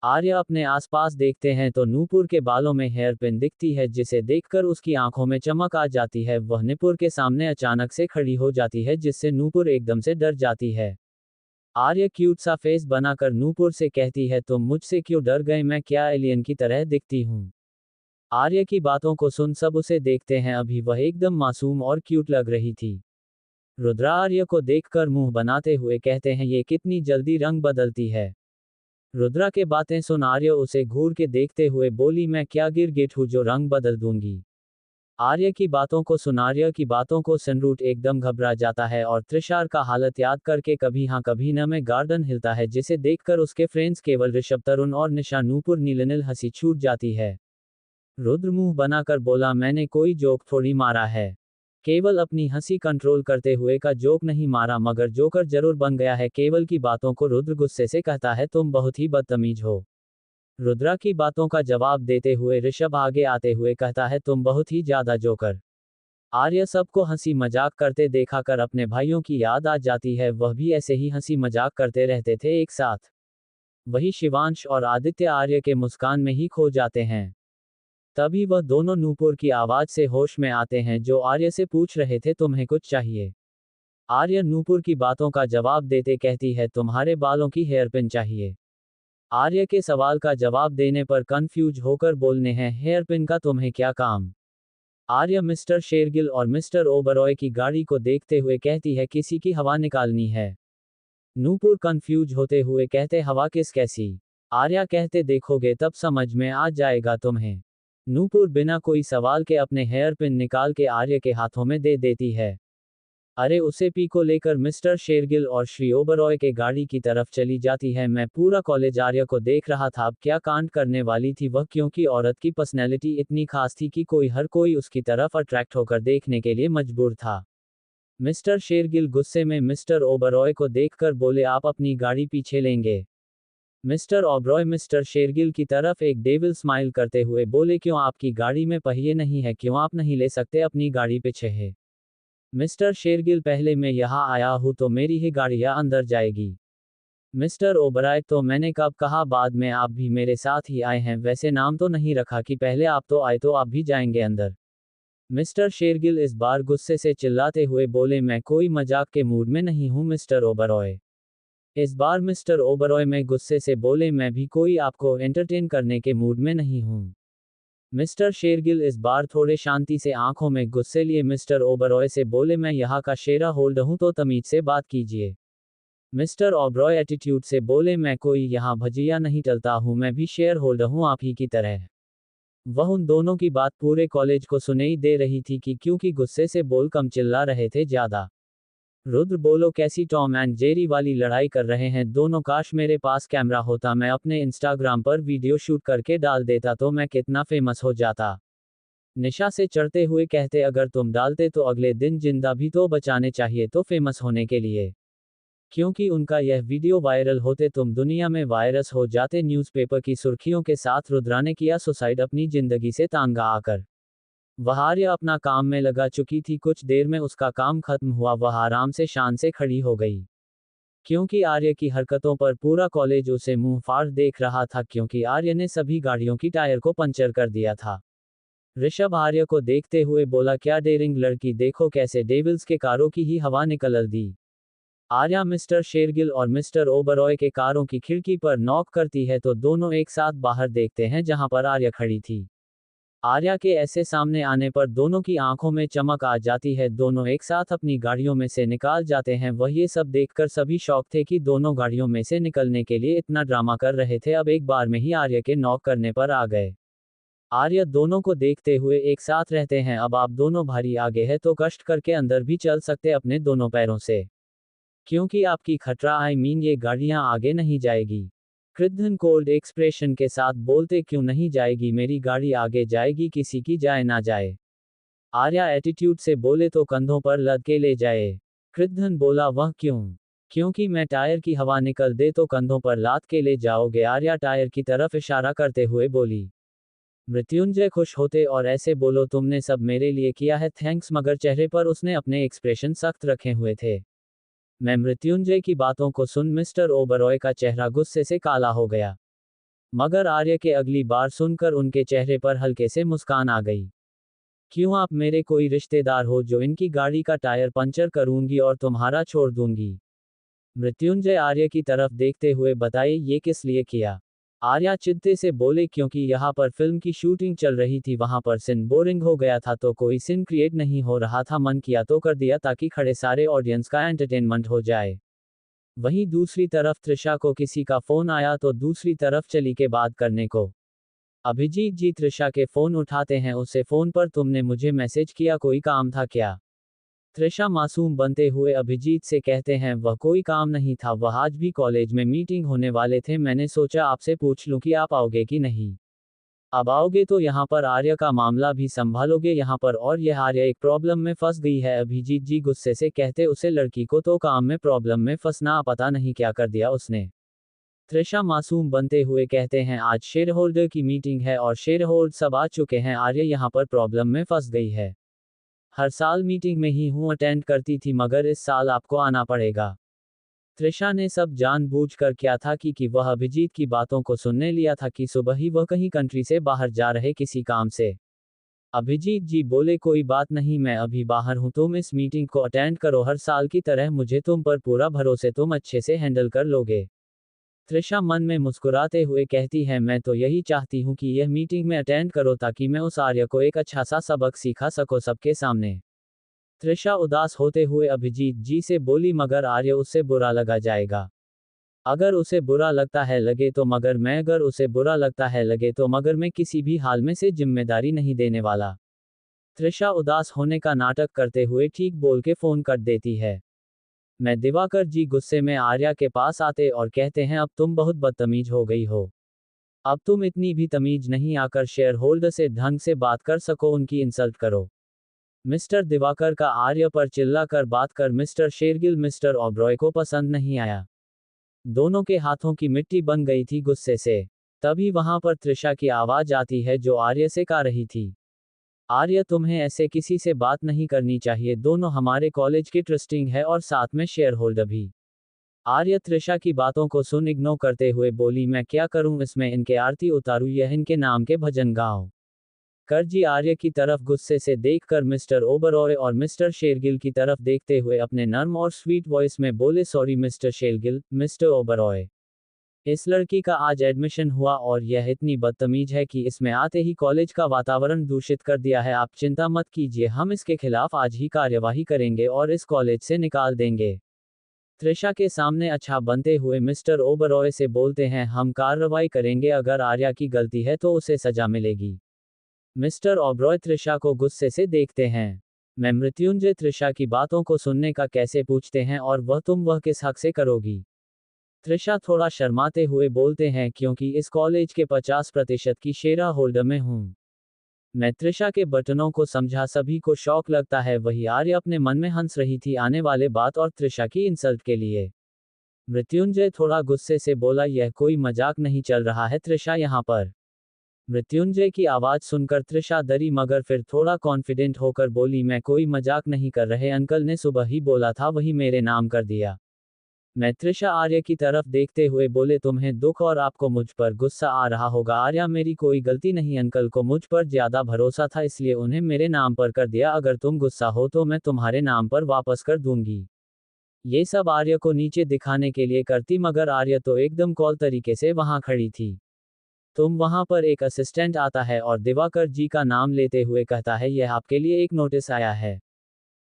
आर्या अपने आसपास देखते हैं तो नूपुर के बालों में हेयर पिन दिखती है, जिसे देखकर उसकी आंखों में चमक आ जाती है। वह नूपुर के सामने अचानक से खड़ी हो जाती है, जिससे नूपुर एकदम से डर जाती है। आर्या क्यूट सा फेस बनाकर नूपुर से कहती है, तुम मुझसे क्यों डर गए, मैं क्या एलियन की तरह दिखती हूँ। आर्या की बातों को सुन सब उसे देखते हैं, अभी वह एकदम मासूम और क्यूट लग रही थी। रुद्रा आर्या को देखकर मुंह बनाते हुए कहते हैं, ये कितनी जल्दी रंग बदलती है। रुद्रा के बातें सुन आर्या उसे घूर के देखते हुए बोली, मैं क्या गिरगिट हूँ जो रंग बदल दूंगी। आर्या की बातों को सुन आर्या की बातों को सनरूट एकदम घबरा जाता है और त्रिशार का हालत याद करके कभी हाँ कभी न में गार्डन हिलता है, जिसे देखकर उसके फ्रेंड्स केवल ऋषभ, तरुण और निशा नूपुर नीलनिल हंसी छूट जाती है। रुद्र मुंह बनाकर बोला, मैंने कोई जोक थोड़ी मारा है, केवल अपनी हंसी कंट्रोल करते हुए का जोक नहीं मारा, मगर जोकर जरूर बन गया है। केवल की बातों को रुद्र गुस्से से कहता है, तुम बहुत ही बदतमीज हो। रुद्रा की बातों का जवाब देते हुए ऋषभ आगे आते हुए कहता है, तुम बहुत ही ज्यादा जोकर। आर्या सबको हंसी मजाक करते देखा कर अपने भाइयों की याद आ जाती है, वह भी ऐसे ही हंसी मजाक करते रहते थे एक साथ। वही शिवांश और आदित्य आर्या के मुस्कान में ही खो जाते हैं। तभी वह दोनों नूपुर की आवाज से होश में आते हैं, जो आर्या से पूछ रहे थे, तुम्हें कुछ चाहिए। आर्या नूपुर की बातों का जवाब देते कहती है, तुम्हारे बालों की हेयर पिन चाहिए। आर्या के सवाल का जवाब देने पर कंफ्यूज होकर बोलने हैं, हेयर पिन का तुम्हें क्या काम। आर्या मिस्टर शेरगिल और मिस्टर ओबरॉय की गाड़ी को देखते हुए कहती है, किसी की हवा निकालनी है। नूपुर कंफ्यूज होते हुए कहते, हवा किस कैसी। आर्या कहते, देखोगे तब समझ में आ जाएगा तुम्हें। नूपुर बिना कोई सवाल के अपने हेयर पिन निकाल के आर्या के हाथों में दे देती है। अरे उसे पी को लेकर मिस्टर शेरगिल और श्री ओबरॉय के गाड़ी की तरफ चली जाती है। मैं पूरा कॉलेज आर्या को देख रहा था, अब क्या कांड करने वाली थी वह, क्योंकि औरत की पर्सनैलिटी इतनी खास थी कि हर कोई उसकी तरफ अट्रैक्ट होकर देखने के लिए मजबूर था। मिस्टर शेरगिल गुस्से में मिस्टर ओबरॉय को देखकर बोले, आप अपनी गाड़ी पीछे लेंगे। मिस्टर ओबरॉय मिस्टर शेरगिल की तरफ एक डेविल स्माइल करते हुए बोले, क्यों आपकी गाड़ी में पहिए नहीं है, क्यों आप नहीं ले सकते अपनी गाड़ी पीछे है। मिस्टर शेरगिल, पहले मैं यहाँ आया हूँ तो मेरी ही गाड़ियाँ अंदर जाएगी। मिस्टर ओबरॉय, तो मैंने कब कहा, बाद में आप भी मेरे साथ ही आए हैं, वैसे नाम तो नहीं रखा कि पहले आप तो आए तो आप भी जाएंगे अंदर। मिस्टर शेरगिल इस बार गुस्से से चिल्लाते हुए बोले, मैं कोई मजाक के मूड में नहीं हूँ मिस्टर ओबरॉय। इस बार मिस्टर ओबरॉय में गुस्से से बोले, मैं भी कोई आपको एंटरटेन करने के मूड में नहीं हूँ। मिस्टर शेरगिल इस बार थोड़े शांति से आंखों में गुस्से लिए मिस्टर ओबरॉय से बोले, मैं यहाँ का शेरा होल्ड हूँ तो तमीज से बात कीजिए। मिस्टर ओबरॉय एटीट्यूड से बोले, मैं कोई यहाँ भजिया नहीं टलता हूँ, मैं भी शेयर होल्डर हूँ आप ही की तरह। वह उन दोनों की बात पूरे कॉलेज को सुनाई दे रही थी कि क्योंकि गुस्से से बोल कम चिल्ला रहे थे ज्यादा। रुद्र बोलो, कैसी टॉम एंड जेरी वाली लड़ाई कर रहे हैं दोनों, काश मेरे पास कैमरा होता, मैं अपने इंस्टाग्राम पर वीडियो शूट करके डाल देता तो मैं कितना फेमस हो जाता। निशा से चढ़ते हुए कहते, अगर तुम डालते तो अगले दिन जिंदा भी तो बचाने चाहिए तो फेमस होने के लिए। क्योंकि उनका यह वीडियो वायरल होते तुम दुनिया में वायरस हो जाते। न्यूज़पेपर की सुर्खियों के साथ रुद्रा ने किया सुसाइड अपनी जिंदगी से तांगा आकर। वह आर्या अपना काम में लगा चुकी थी, कुछ देर में उसका काम खत्म हुआ, वह आराम से शान से खड़ी हो गई। क्योंकि आर्य की हरकतों पर पूरा कॉलेज उसे मुंह फाड़ देख रहा था, क्योंकि आर्य ने सभी गाड़ियों की टायर को पंचर कर दिया था। ऋषभ आर्य को देखते हुए बोला, क्या डेयरिंग लड़की, देखो कैसे डेविल्स के कारों की ही हवा निकल दी। आर्या मिस्टर शेरगिल और मिस्टर ओबरॉय के कारों की खिड़की पर नॉक करती है तो दोनों एक साथ बाहर देखते हैं जहां पर आर्या खड़ी थी। आर्या के ऐसे सामने आने पर दोनों की आंखों में चमक आ जाती है, दोनों एक साथ अपनी गाड़ियों में से निकाल जाते हैं। वह ये सब देखकर सभी शॉक थे कि दोनों गाड़ियों में से निकलने के लिए इतना ड्रामा कर रहे थे, अब एक बार में ही आर्या के नॉक करने पर आ गए। आर्या दोनों को देखते हुए, एक साथ रहते हैं, अब आप दोनों भारी आगे है तो कष्ट करके अंदर भी चल सकते अपने दोनों पैरों से, क्योंकि आपकी खतरा ये गाड़ियां आगे नहीं जाएगी। कृद्धन कोल्ड एक्सप्रेशन के साथ बोलते, क्यों नहीं जाएगी, मेरी गाड़ी आगे जाएगी, किसी की जाए ना जाए। आर्या एटीट्यूड से बोले, तो कंधों पर लद के ले जाए। कृद्धन बोला, वह क्यों? क्योंकि मैं टायर की हवा निकल दे तो कंधों पर लाद के ले जाओगे। आर्या टायर की तरफ इशारा करते हुए बोली। मृत्युंजय खुश होते और ऐसे बोलो, तुमने सब मेरे लिए किया है, थैंक्स, मगर चेहरे पर उसने अपने एक्सप्रेशन सख्त रखे हुए थे। मैं मृत्युंजय की बातों को सुन मिस्टर ओबरॉय का चेहरा गुस्से से काला हो गया, मगर आर्य के अगली बार सुनकर उनके चेहरे पर हल्के से मुस्कान आ गई। क्यों, आप मेरे कोई रिश्तेदार हो जो इनकी गाड़ी का टायर पंचर करूंगी और तुम्हारा छोड़ दूंगी? मृत्युंजय आर्य की तरफ देखते हुए बताए, ये किस लिए किया? आर्या चिंते से बोले, क्योंकि यहाँ पर फिल्म की शूटिंग चल रही थी, वहां पर सीन बोरिंग हो गया था तो कोई सीन क्रिएट नहीं हो रहा था, मन किया तो कर दिया ताकि खड़े सारे ऑडियंस का एंटरटेनमेंट हो जाए। वहीं दूसरी तरफ त्रिशा को किसी का फोन आया तो दूसरी तरफ चली के बात करने को। अभिजीत जी त्रिशा के फोन उठाते हैं, उसे फोन पर, तुमने मुझे मैसेज किया, कोई काम था क्या? त्रिशा मासूम बनते हुए अभिजीत से कहते हैं, वह कोई काम नहीं था, वह आज भी कॉलेज में मीटिंग होने वाले थे, मैंने सोचा आपसे पूछ लूं कि आप आओगे कि नहीं। अब आओगे तो यहाँ पर आर्य का मामला भी संभालोगे यहाँ पर, और यह आर्य एक प्रॉब्लम में फंस गई है। अभिजीत जी गुस्से से कहते, उसे लड़की को तो काम में प्रॉब्लम में फंसना, पता नहीं क्या कर दिया उसने। त्रिशा मासूम बनते हुए कहते हैं, आज शेयर होल्डर की मीटिंग है और शेयर होल्डर सब आ चुके हैं, आर्य यहाँ पर प्रॉब्लम में फंस गई है। हर साल मीटिंग में ही हूँ अटेंड करती थी, मगर इस साल आपको आना पड़ेगा। त्रिशा ने सब जानबूझकर किया था कि वह अभिजीत की बातों को सुनने लिया था कि सुबह ही वह कहीं कंट्री से बाहर जा रहे किसी काम से। अभिजीत जी बोले, कोई बात नहीं, मैं अभी बाहर हूँ, तुम इस मीटिंग को अटेंड करो, हर साल की तरह मुझे तुम पर पूरा भरोसा, तुम अच्छे से हैंडल कर लोगे। त्रिशा मन में मुस्कुराते हुए कहती है, मैं तो यही चाहती हूँ कि यह मीटिंग में अटेंड करो ताकि मैं उस आर्य को एक अच्छा सा सबक सिखा सको सबके सामने। त्रिशा उदास होते हुए अभिजीत जी से बोली, मगर आर्य उससे बुरा लगा जाएगा। अगर उसे बुरा लगता है लगे तो, मगर मैं, अगर उसे बुरा लगता है लगे तो, मगर मैं किसी भी हाल में से जिम्मेदारी नहीं देने वाला। त्रिशा उदास होने का नाटक करते हुए ठीक बोल के फोन कर देती है। मैं दिवाकर जी गुस्से में आर्या के पास आते और कहते हैं, अब तुम बहुत बदतमीज हो गई हो। अब तुम इतनी भी तमीज नहीं आकर शेयर होल्डर से ढंग से बात कर सको, उनकी इंसल्ट करो। मिस्टर दिवाकर का आर्य पर चिल्लाकर बात कर मिस्टर शेरगिल मिस्टर ओबरॉय को पसंद नहीं आया। दोनों के हाथों की मिट्टी बन गई थी गुस्से से। तभी वहां पर त्रिशा की आवाज आती है जो आर्य से कह रही थी, आर्य तुम्हें ऐसे किसी से बात नहीं करनी चाहिए, दोनों हमारे कॉलेज के ट्रस्टिंग है और साथ में शेयर होल्डर भी। आर्य त्रिशा की बातों को सुन इग्नोर करते हुए बोली, मैं क्या करूं इसमें, इनके आरती उतारूं, यह इनके नाम के भजन गाओ। करजी आर्य की तरफ गुस्से से देखकर मिस्टर ओबरॉय और मिस्टर शेरगिल की तरफ देखते हुए अपने नर्म और स्वीट वॉइस में बोले, sorry mister Shergill, mister Oberoi, इस लड़की का आज एडमिशन हुआ और यह इतनी बदतमीज है कि इसमें आते ही कॉलेज का वातावरण दूषित कर दिया है। आप चिंता मत कीजिए, हम इसके खिलाफ आज ही कार्यवाही करेंगे और इस कॉलेज से निकाल देंगे। त्रिशा के सामने अच्छा बनते हुए मिस्टर ओबरॉय से बोलते हैं, हम कार्रवाई करेंगे, अगर आर्या की गलती है तो उसे सजा मिलेगी। मिस्टर ओबरॉय त्रिशा को गुस्से से देखते हैं। मैं मृत्युंजय त्रिशा की बातों को सुनने का कैसे पूछते हैं, और वह किस हक से करोगी? त्रिशा थोड़ा शर्माते हुए बोलते हैं, क्योंकि इस कॉलेज के 50% की शेयर होल्डर में हूँ। मैं त्रिशा के बटनों को समझा, सभी को शौक लगता है, वही आर्य अपने मन में हंस रही थी आने वाले बात और त्रिशा की इंसल्ट के लिए। मृत्युंजय थोड़ा गुस्से से बोला, यह कोई मजाक नहीं चल रहा है त्रिशा यहाँ पर। मृत्युंजय की आवाज सुनकर त्रिशा डरी मगर फिर थोड़ा कॉन्फिडेंट होकर बोली, मैं कोई मजाक नहीं कर रहे, अंकल ने सुबह ही बोला था, वही मेरे नाम कर दिया। मैं त्रिशा आर्य की तरफ देखते हुए बोले, तुम्हें दुख और आपको मुझ पर गुस्सा आ रहा होगा आर्या, मेरी कोई गलती नहीं, अंकल को मुझ पर ज्यादा भरोसा था इसलिए उन्हें मेरे नाम पर कर दिया, अगर तुम गुस्सा हो तो मैं तुम्हारे नाम पर वापस कर दूंगी। ये सब आर्य को नीचे दिखाने के लिए करती मगर आर्य तो एकदम कॉल तरीके से वहां खड़ी थी। तुम वहां पर एक असिस्टेंट आता है और दिवाकर जी का नाम लेते हुए कहता है, यह आपके लिए एक नोटिस आया है।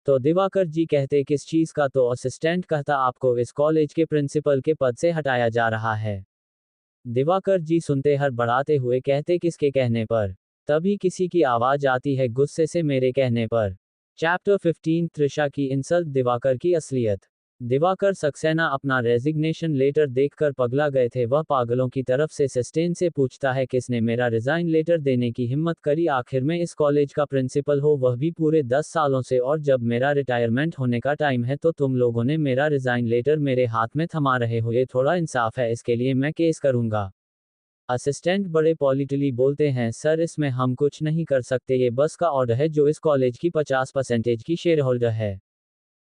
तो दिवाकर जी कहते, किस चीज का? तो असिस्टेंट कहता, आपको इस कॉलेज के प्रिंसिपल के पद से हटाया जा रहा है। दिवाकर जी सुनते हड़बड़ाते हुए कहते, किसके कहने पर? तभी किसी की आवाज आती है गुस्से से, मेरे कहने पर। चैप्टर 15 त्रिशा की इंसल्ट, दिवाकर की असलियत। दिवाकर सक्सेना अपना रेजिग्नेशन लेटर देखकर पगला गए थे, वह पागलों की तरफ से सस्टेन से पूछता है, किसने मेरा रिजाइन लेटर देने की हिम्मत करी, आखिर में इस कॉलेज का प्रिंसिपल हो, वह भी पूरे 10 सालों से, और जब मेरा रिटायरमेंट होने का टाइम है तो तुम लोगों ने मेरा रिजाइन लेटर मेरे हाथ में थमा रहे हो, ये थोड़ा इंसाफ है, इसके लिए मैं केस करूंगा। असिस्टेंट बड़े पॉलिटली बोलते हैं, सर इसमें हम कुछ नहीं कर सकते, ये बस का ऑर्डर है जो इस कॉलेज की 50% की शेयर होल्डर है।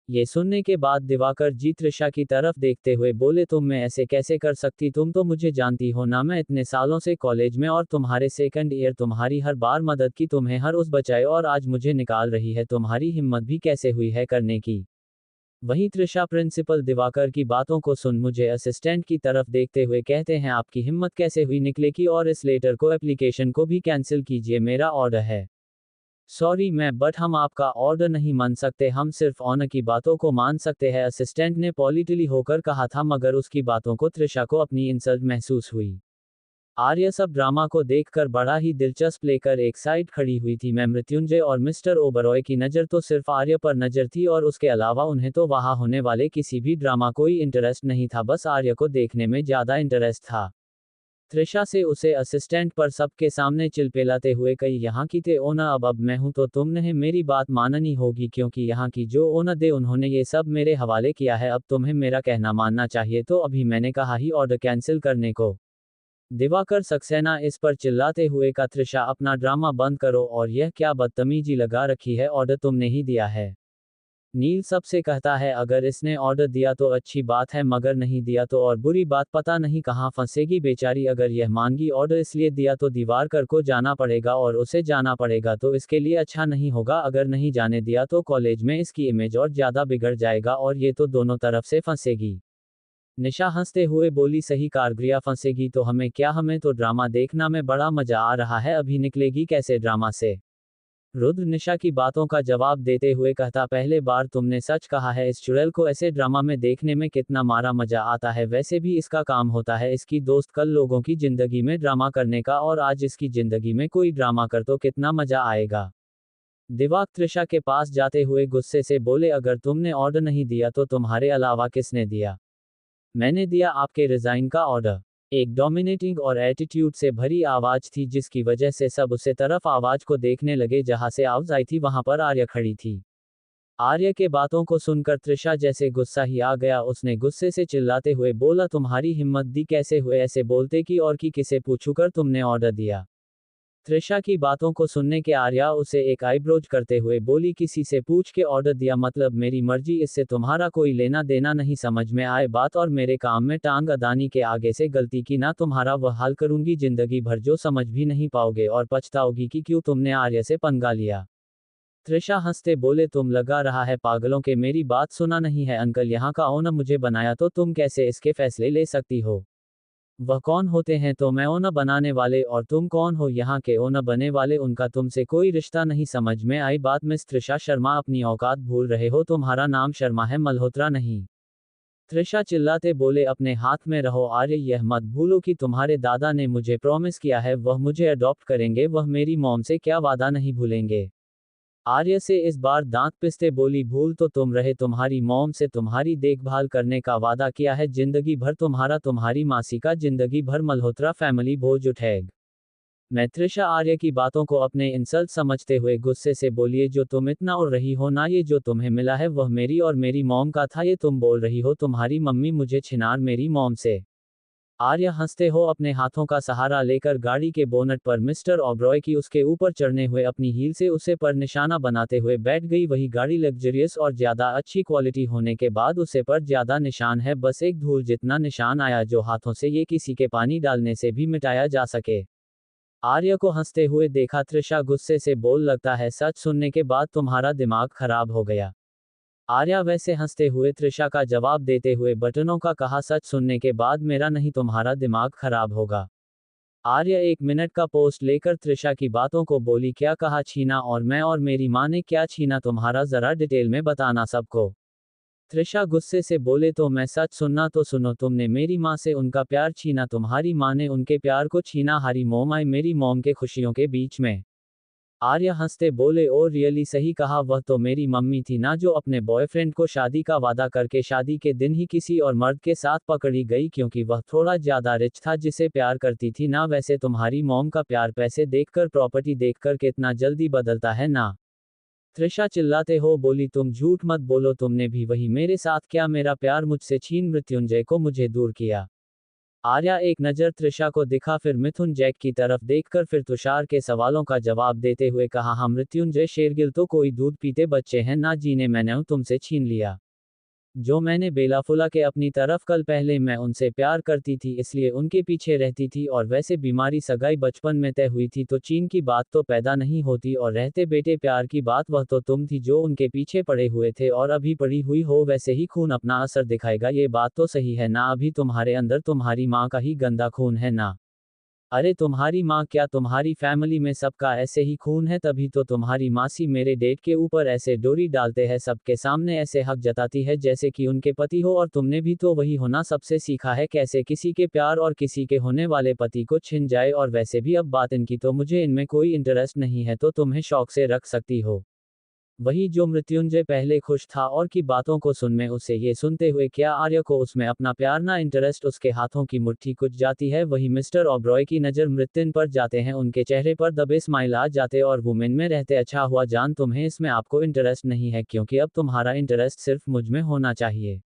ये सुनने के बाद दिवाकर जी त्रिशा की तरफ देखते हुए बोले, तुम मैं ऐसे कैसे कर सकती, तुम तो मुझे जानती हो ना, मैं इतने सालों से कॉलेज में और तुम्हारे सेकंड ईयर, तुम्हारी हर बार मदद की, तुम्हें हर उस बचाए और आज मुझे निकाल रही है, तुम्हारी हिम्मत भी कैसे हुई है करने की? वहीं त्रिशा प्रिंसिपल दिवाकर की बातों को सुन मुझे असिस्टेंट की तरफ देखते हुए कहते हैं, आपकी हिम्मत कैसे हुई निकले की, और इस लेटर को एप्लीकेशन को भी कैंसिल कीजिए, मेरा ऑर्डर है। सॉरी मैं, बट हम आपका ऑर्डर नहीं मान सकते, हम सिर्फ ऑनर की बातों को मान सकते हैं, असिस्टेंट ने पॉलिटली होकर कहा था मगर उसकी बातों को त्रिशा को अपनी इंसल्ट महसूस हुई। आर्य सब ड्रामा को देखकर बड़ा ही दिलचस्प लेकर एक साइड खड़ी हुई थी, मैं मृत्युंजय और मिस्टर ओबरॉय की नज़र तो सिर्फ आर्य पर नज़र थी और उसके अलावा उन्हें तो वहां होने वाले किसी भी ड्रामा कोई इंटरेस्ट नहीं था, बस आर्य को देखने में ज़्यादा इंटरेस्ट था। त्रिशा से उसे असिस्टेंट पर सबके सामने चिल्पेलाते हुए कही, यहाँ की थे ओनर, अब मैं हूं तो तुमने मेरी बात माननी होगी क्योंकि यहाँ की जो ओनर दे उन्होंने ये सब मेरे हवाले किया है, अब तुम्हें मेरा कहना मानना चाहिए, तो अभी मैंने कहा ही ऑर्डर कैंसिल करने को। दिवाकर सक्सेना इस पर चिल्लाते हुए का, त्रिशा अपना ड्रामा बंद करो, और यह क्या बदतमीजी लगा रखी है, ऑर्डर तुमने ही दिया है। नील सबसे कहता है, अगर इसने ऑर्डर दिया तो अच्छी बात है मगर नहीं दिया तो और बुरी बात, पता नहीं कहाँ फंसेगी बेचारी, अगर यह मांगी ऑर्डर इसलिए दिया तो दीवारकर को जाना पड़ेगा और उसे जाना पड़ेगा तो इसके लिए अच्छा नहीं होगा, अगर नहीं जाने दिया तो कॉलेज में इसकी इमेज और ज़्यादा बिगड़ जाएगा और ये तो दोनों तरफ से फंसेगी। निशा हंसते हुए बोली, सही कारग्रिया, फंसेगी तो हमें क्या, हमें तो ड्रामा देखना में बड़ा मजा आ रहा है, अभी निकलेगी कैसे ड्रामा से? रुद्र निशा की बातों का जवाब देते हुए कहता, पहले बार तुमने सच कहा है, इस चुड़ैल को ऐसे ड्रामा में देखने में कितना मारा मजा आता है, वैसे भी इसका काम होता है, इसकी दोस्त कल लोगों की जिंदगी में ड्रामा करने का, और आज इसकी जिंदगी में कोई ड्रामा कर तो कितना मजा आएगा। दिवाक त्रिशा के पास जाते हुए गुस्से से बोले, अगर तुमने ऑर्डर नहीं दिया तो तुम्हारे अलावा किसने दिया? मैंने दिया, आपके रिजाइन का ऑर्डर। एक डोमिनेटिंग और एटीट्यूड से भरी आवाज थी जिसकी वजह से सब उसे तरफ आवाज को देखने लगे जहां से आवाज आई थी, वहां पर आर्य खड़ी थी। आर्य के बातों को सुनकर त्रिशा जैसे गुस्सा ही आ गया, उसने गुस्से से चिल्लाते हुए बोला, तुम्हारी हिम्मत दी कैसे हुए ऐसे बोलते कि, और की किसे पूछूकर तुमने ऑर्डर दिया? त्रिशा की बातों को सुनने के आर्या उसे एक आईब्रोज करते हुए बोली, किसी से पूछ के ऑर्डर दिया मतलब मेरी मर्जी, इससे तुम्हारा कोई लेना देना नहीं, समझ में आए बात? और मेरे काम में टांग अदानी के आगे से गलती की ना, तुम्हारा वह हाल करूंगी जिंदगी भर जो समझ भी नहीं पाओगे और पछताओगी कि क्यों तुमने आर्य से पंगा लिया। त्रिशा हंसते बोले, तुम लगा रहा है पागलों के, मेरी बात सुना नहीं है, अंकल यहाँ का ओनर मुझे बनाया तो तुम कैसे इसके फैसले ले सकती हो? वह कौन होते हैं तो मैं ओनर बनाने वाले, और तुम कौन हो यहाँ के ओनर बने वाले, उनका तुमसे कोई रिश्ता नहीं, समझ में आई बात? मिस त्रिशा शर्मा, अपनी औकात भूल रहे हो, तुम्हारा नाम शर्मा है, मल्होत्रा नहीं। त्रिशा चिल्लाते बोले, अपने हाथ में रहो आर्य, यह मत भूलो कि तुम्हारे दादा ने मुझे प्रॉमिस किया है वह मुझे अडॉप्ट करेंगे, वह मेरी मॉम से क्या वादा नहीं भूलेंगे। आर्य से इस बार दांत पिसते बोली, भूल तो तुम रहे, तुम्हारी मॉम से तुम्हारी देखभाल करने का वादा किया है, जिंदगी भर तुम्हारी मासी का जिंदगी भर मल्होत्रा फैमिली बोझ उठेगी। मैं त्रिशा आर्य की बातों को अपने इंसल्ट समझते हुए गुस्से से बोलिए जो तुम इतना उड़ रही हो ना, ये जो तुम्हें मिला है वह मेरी और मेरी मॉम का था। ये तुम बोल रही हो तुम्हारी मम्मी मुझे छिनार मेरी मॉम से। आर्य हंसते हो अपने हाथों का सहारा लेकर गाड़ी के बोनट पर मिस्टर ओबरॉय की उसके ऊपर चढ़ने हुए अपनी हील से उसे पर निशाना बनाते हुए बैठ गई। वही गाड़ी लग्जरियस और ज्यादा अच्छी क्वालिटी होने के बाद उसे पर ज्यादा निशान है, बस एक धूल जितना निशान आया जो हाथों से ये किसी के पानी डालने से भी मिटाया जा सके। आर्य को हंसते हुए देखा त्रिशा गुस्से से बोल लगता है सच सुनने के बाद तुम्हारा दिमाग खराब हो गया। आर्या वैसे हंसते हुए त्रिशा का जवाब देते हुए बटनों का कहा सच सुनने के बाद मेरा नहीं तुम्हारा दिमाग खराब होगा। आर्या 1 मिनट का पोस्ट लेकर त्रिशा की बातों को बोली क्या कहा छीना और मैं और मेरी माँ ने क्या छीना तुम्हारा जरा डिटेल में बताना सबको। त्रिशा गुस्से से बोले तो मैं सच सुनना तो सुनो, तुमने मेरी माँ से उनका प्यार छीना, तुम्हारी माँ ने उनके प्यार को छीना, हरी मोम आई मेरी मोम के खुशियों के बीच में। आर्य हंसते बोले ओ रियली सही कहा, वह तो मेरी मम्मी थी ना जो अपने बॉयफ्रेंड को शादी का वादा करके शादी के दिन ही किसी और मर्द के साथ पकड़ी गई क्योंकि वह थोड़ा ज्यादा रिच था जिसे प्यार करती थी ना। वैसे तुम्हारी मॉम का प्यार पैसे देखकर प्रॉपर्टी देखकर कितना जल्दी बदलता है ना। त्रिशा चिल्लाते हो बोली तुम झूठ मत बोलो, तुमने भी वही मेरे साथ किया, मेरा प्यार मुझसे छीन मृत्युंजय को मुझे दूर किया। आर्या एक नज़र त्रिशा को दिखा फिर मिथुन जैक की तरफ देखकर फिर तुषार के सवालों का जवाब देते हुए कहा हाँ मृत्युंजय शेरगिल तो कोई दूध पीते बच्चे हैं ना, जीने मैंने तुमसे छीन लिया। जो मैंने बेलाफुला के अपनी तरफ कल पहले मैं उनसे प्यार करती थी इसलिए उनके पीछे रहती थी, और वैसे बीमारी सगाई बचपन में तय हुई थी तो चीन की बात तो पैदा नहीं होती, और रहते बेटे प्यार की बात वह तो तुम थी जो उनके पीछे पड़े हुए थे और अभी पड़ी हुई हो, वैसे ही खून अपना असर दिखाएगा ये बात तो सही है ना, अभी तुम्हारे अंदर तुम्हारी माँ का ही गंदा खून है ना। अरे तुम्हारी माँ क्या, तुम्हारी फैमिली में सबका ऐसे ही खून है, तभी तो तुम्हारी मासी मेरे डेट के ऊपर ऐसे डोरी डालते हैं, सबके सामने ऐसे हक जताती है जैसे कि उनके पति हो, और तुमने भी तो वही होना सबसे सीखा है कैसे किसी के प्यार और किसी के होने वाले पति को छिन जाए, और वैसे भी अब बात इनकी तो मुझे इनमें कोई इंटरेस्ट नहीं है तो तुम्हें शौक से रख सकती हो। वही जो मृत्युंजय पहले खुश था और की बातों को सुन में उसे ये सुनते हुए क्या आर्य को उसमें अपना प्यार ना इंटरेस्ट, उसके हाथों की मुट्ठी कुछ जाती है। वही मिस्टर ओबरॉय की नज़र मृत्यु पर जाते हैं, उनके चेहरे पर दबे स्माइल आ जाते और वुमेन में रहते अच्छा हुआ जान तुम्हें इसमें आपको इंटरेस्ट नहीं है क्योंकि अब तुम्हारा इंटरेस्ट सिर्फ मुझ में होना चाहिए,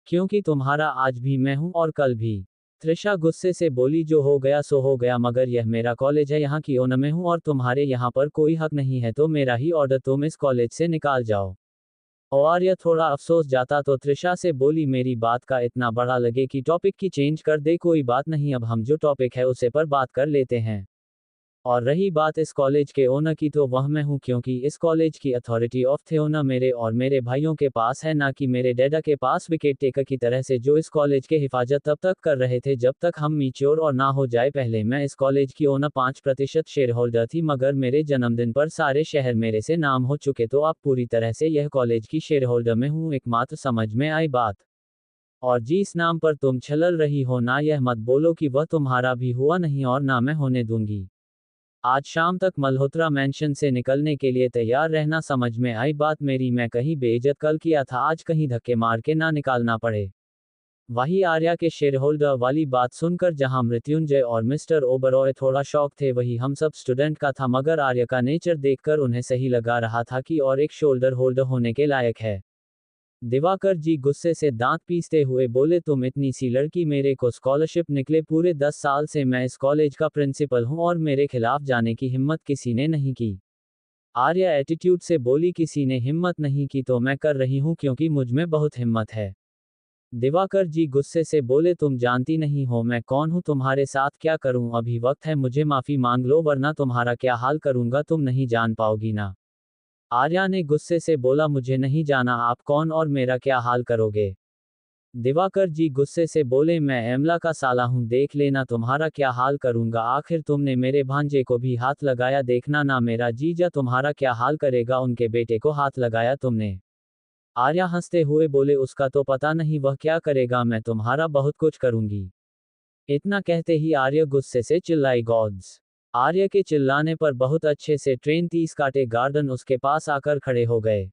क्योंकि तुम्हारा आज भी मैं हूं और कल भी। त्रिशा गुस्से से बोली जो हो गया सो हो गया, मगर यह मेरा कॉलेज है, यहाँ की ओनर में हूँ और तुम्हारे यहाँ पर कोई हक नहीं है, तो मेरा ही ऑर्डर, तुम इस कॉलेज से निकाल जाओ। और यह थोड़ा अफसोस जाता तो त्रिशा से बोली मेरी बात का इतना बड़ा लगे कि टॉपिक की चेंज कर दे, कोई बात नहीं, अब हम जो टॉपिक है उसे पर बात कर लेते हैं। और रही बात इस कॉलेज के ओनर की तो वह मैं हूँ, क्योंकि इस कॉलेज की अथॉरिटी ऑफ थे ओनर मेरे और मेरे भाइयों के पास है, ना कि मेरे डैडा के पास विकेट टेकर की तरह से जो इस कॉलेज के हिफाजत तब तक कर रहे थे जब तक हम मैच्योर और ना हो जाए। पहले मैं इस कॉलेज की ओनर 5% शेयर होल्डर थी, मगर मेरे जन्मदिन पर सारे शहर मेरे से नाम हो चुके तो अब पूरी तरह से यह कॉलेज की शेयर होल्डर में हूँ, एकमात्र समझ में आई बात। और जिस नाम पर तुम छलल रही हो ना, यह मत बोलो कि वह तुम्हारा भी हुआ नहीं और ना मैं होने दूंगी। आज शाम तक मल्होत्रा मैंशन से निकलने के लिए तैयार रहना, समझ में आई बात मेरी, मैं कहीं बेइज्जत कल किया था, आज कहीं धक्के मार के ना निकालना पड़े। वही आर्या के शेयर होल्डर वाली बात सुनकर जहां मृत्युंजय और मिस्टर ओबरॉय थोड़ा शॉक थे, वही हम सब स्टूडेंट का था, मगर आर्या का नेचर देखकर उन्हें सही लगा रहा था कि और एक शोल्डर होल्डर होने के लायक है। दिवाकर जी गुस्से से दांत पीसते हुए बोले तुम इतनी सी लड़की, मेरे को स्कॉलरशिप निकले, पूरे 10 साल से मैं इस कॉलेज का प्रिंसिपल हूं और मेरे खिलाफ जाने की हिम्मत किसी ने नहीं की। आर्या एटीट्यूड से बोली किसी ने हिम्मत नहीं की तो मैं कर रही हूं क्योंकि मुझ में बहुत हिम्मत है। दिवाकर जी गुस्से से बोले तुम जानती नहीं हो मैं कौन हूं, तुम्हारे साथ क्या करूं, अभी वक्त है मुझे माफी मांग लो वरना तुम्हारा क्या हाल करूंगा, तुम नहीं जान पाओगी ना। आर्या ने गुस्से से बोला मुझे नहीं जाना आप कौन और मेरा क्या हाल करोगे। दिवाकर जी गुस्से से बोले मैं एमला का साला हूं, देख लेना तुम्हारा क्या हाल करूंगा, आखिर तुमने मेरे भांजे को भी हाथ लगाया, देखना ना मेरा जीजा तुम्हारा क्या हाल करेगा, उनके बेटे को हाथ लगाया तुमने। आर्या हंसते हुए बोले उसका तो पता नहीं वह क्या करेगा, मैं तुम्हारा बहुत कुछ करूंगी। इतना कहते ही आर्य गुस्से से चिल्लाई गॉड्स। आर्य के चिल्लाने पर बहुत अच्छे से ट्रेन 30 कांटे गार्डन उसके पास आकर खड़े हो गए।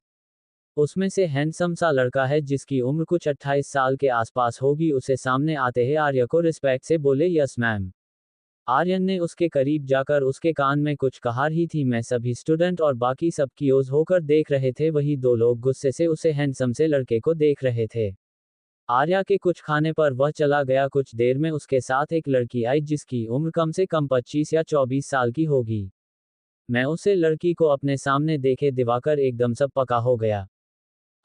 उसमें से हैंडसम सा लड़का है जिसकी उम्र कुछ 28 साल के आसपास होगी, उसे सामने आते ही आर्य को रिस्पेक्ट से बोले यस मैम। आर्यन ने उसके करीब जाकर उसके कान में कुछ कहा रही थी। मैं सभी स्टूडेंट और बाकी सब कियोस होकर देख रहे थे। वही दो लोग गुस्से से उसे हैंडसम से लड़के को देख रहे थे। आर्या के कुछ खाने पर वह चला गया। कुछ देर में उसके साथ एक लड़की आई जिसकी उम्र कम से कम 25 या 24 साल की होगी। मैं उसे लड़की को अपने सामने देखे दिवाकर एकदम सब पका हो गया।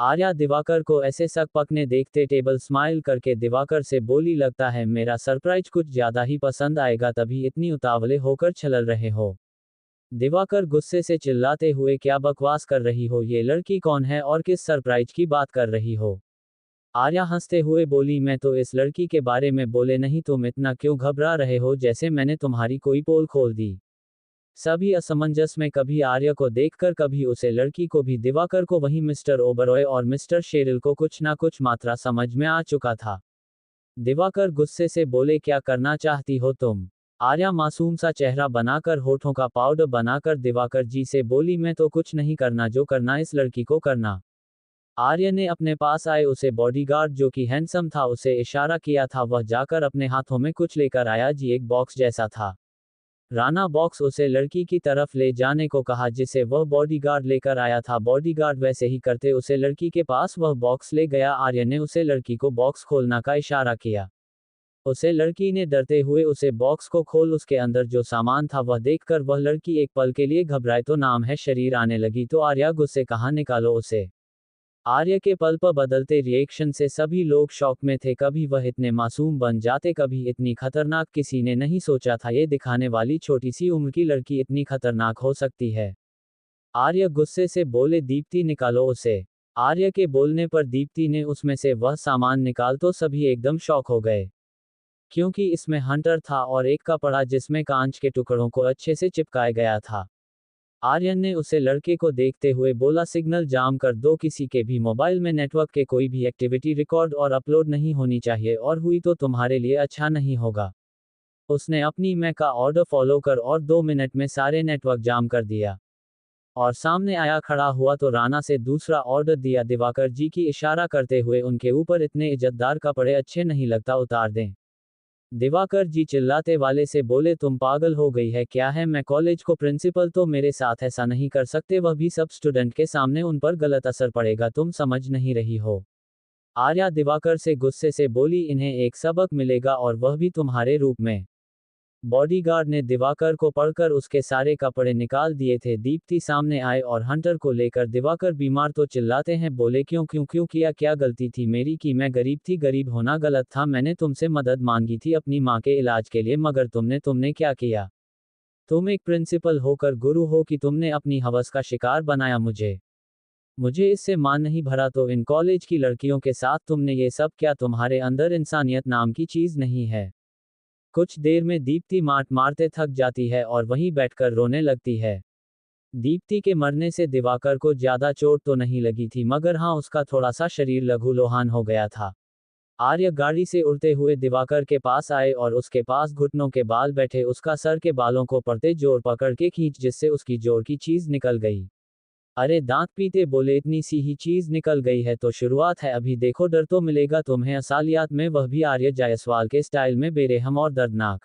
आर्या दिवाकर को ऐसे सक पकने देखते टेबल स्माइल करके दिवाकर से बोली, लगता है मेरा सरप्राइज कुछ ज्यादा ही पसंद आएगा, तभी इतनी उतावले होकर छलल रहे हो। दिवाकर गुस्से से चिल्लाते हुए, क्या बकवास कर रही हो, ये लड़की कौन है और किस सरप्राइज की बात कर रही हो। आर्या हंसते हुए बोली, मैं तो इस लड़की के बारे में बोले नहीं, तुम इतना क्यों घबरा रहे हो जैसे मैंने तुम्हारी कोई पोल खोल दी। सभी असमंजस में कभी आर्य को देखकर कभी उसे लड़की को भी दिवाकर को वहीं मिस्टर ओबरॉय और मिस्टर शेरिल को कुछ ना कुछ मात्रा समझ में आ चुका था। दिवाकर गुस्से से बोले, क्या करना चाहती हो तुम। आर्या मासूम सा चेहरा बनाकर होठों का पाउडर बनाकर दिवाकर जी से बोली, मैं तो कुछ नहीं करना, जो करना इस लड़की को करना। आर्य ने अपने पास आए उसे बॉडीगार्ड जो कि हैंडसम था उसे इशारा किया था। वह जाकर अपने हाथों में कुछ लेकर आया जी, एक बॉक्स जैसा था। राना बॉक्स उसे लड़की की तरफ ले जाने को कहा जिसे वह बॉडीगार्ड लेकर आया था। बॉडीगार्ड वैसे ही करते उसे लड़की के पास वह बॉक्स ले गया। आर्य ने उसे लड़की को बॉक्स खोलना का इशारा किया। उसे लड़की ने डरते हुए उसे बॉक्स को खोल उसके अंदर जो सामान था वह देखकर वह लड़की एक पल के लिए घबराए तो नाम है शरीर आने लगी तो आर्या गुस्से कहाँ निकालो उसे। आर्य के पल पर बदलते रिएक्शन से सभी लोग शॉक में थे। कभी वह इतने मासूम बन जाते, कभी इतनी खतरनाक। किसी ने नहीं सोचा था ये दिखाने वाली छोटी सी उम्र की लड़की इतनी खतरनाक हो सकती है। आर्य गुस्से से बोले, दीप्ति निकालो उसे। आर्य के बोलने पर दीप्ति ने उसमें से वह सामान निकाल तो सभी एकदम शॉक हो गए, क्योंकि इसमें हंटर था और एक कपड़ा जिसमें कांच के टुकड़ों को अच्छे से चिपकाया गया था। आर्यन ने उसे लड़के को देखते हुए बोला, सिग्नल जाम कर दो, किसी के भी मोबाइल में नेटवर्क के कोई भी एक्टिविटी रिकॉर्ड और अपलोड नहीं होनी चाहिए, और हुई तो तुम्हारे लिए अच्छा नहीं होगा। उसने अपनी मैं का ऑर्डर फॉलो कर और 2 मिनट में सारे नेटवर्क जाम कर दिया और सामने आया खड़ा हुआ तो राना से दूसरा ऑर्डर दिया। दिवाकर जी की इशारा करते हुए, उनके ऊपर इतने इज्जतदार कपड़े अच्छे नहीं लगता, उतार दें। दिवाकर जी चिल्लाते वाले से बोले, तुम पागल हो गई है क्या है, मैं कॉलेज को प्रिंसिपल, तो मेरे साथ ऐसा नहीं कर सकते, वह भी सब स्टूडेंट के सामने, उन पर गलत असर पड़ेगा, तुम समझ नहीं रही हो। आर्या दिवाकर से गुस्से से बोली, इन्हें एक सबक मिलेगा और वह भी तुम्हारे रूप में। बॉडीगार्ड ने दिवाकर को पकड़कर उसके सारे कपड़े निकाल दिए थे। दीप्ति सामने आए और हंटर को लेकर, दिवाकर बीमार तो चिल्लाते हैं, बोले, क्यों क्यों क्यों किया, क्या गलती थी मेरी कि मैं गरीब थी, गरीब होना गलत था, मैंने तुमसे मदद मांगी थी अपनी माँ के इलाज के लिए, मगर तुमने क्या किया। तुम एक प्रिंसिपल होकर गुरु हो कि तुमने अपनी हवस का शिकार बनाया मुझे इससे मान नहीं भरा, तो इन कॉलेज की लड़कियों के साथ तुमने ये सब, क्या तुम्हारे अंदर इंसानियत नाम की चीज नहीं है। कुछ देर में दीप्ति मार मारते थक जाती है और वहीं बैठकर रोने लगती है। दीप्ति के मरने से दिवाकर को ज्यादा चोट तो नहीं लगी थी, मगर हाँ, उसका थोड़ा सा शरीर लहूलुहान हो गया था। आर्य गाड़ी से उड़ते हुए दिवाकर के पास आए और उसके पास घुटनों के बाल बैठे, उसका सर के बालों को पड़ते जोर पकड़ के खींच, जिससे उसकी जोर की चीज निकल गई। अरे दांत पीते बोले, इतनी सी ही चीज निकल गई है तो शुरुआत है, अभी देखो डर तो मिलेगा तुम्हें असलियत में, वह भी आर्य जायसवाल के स्टाइल में, बेरहम और दर्दनाक।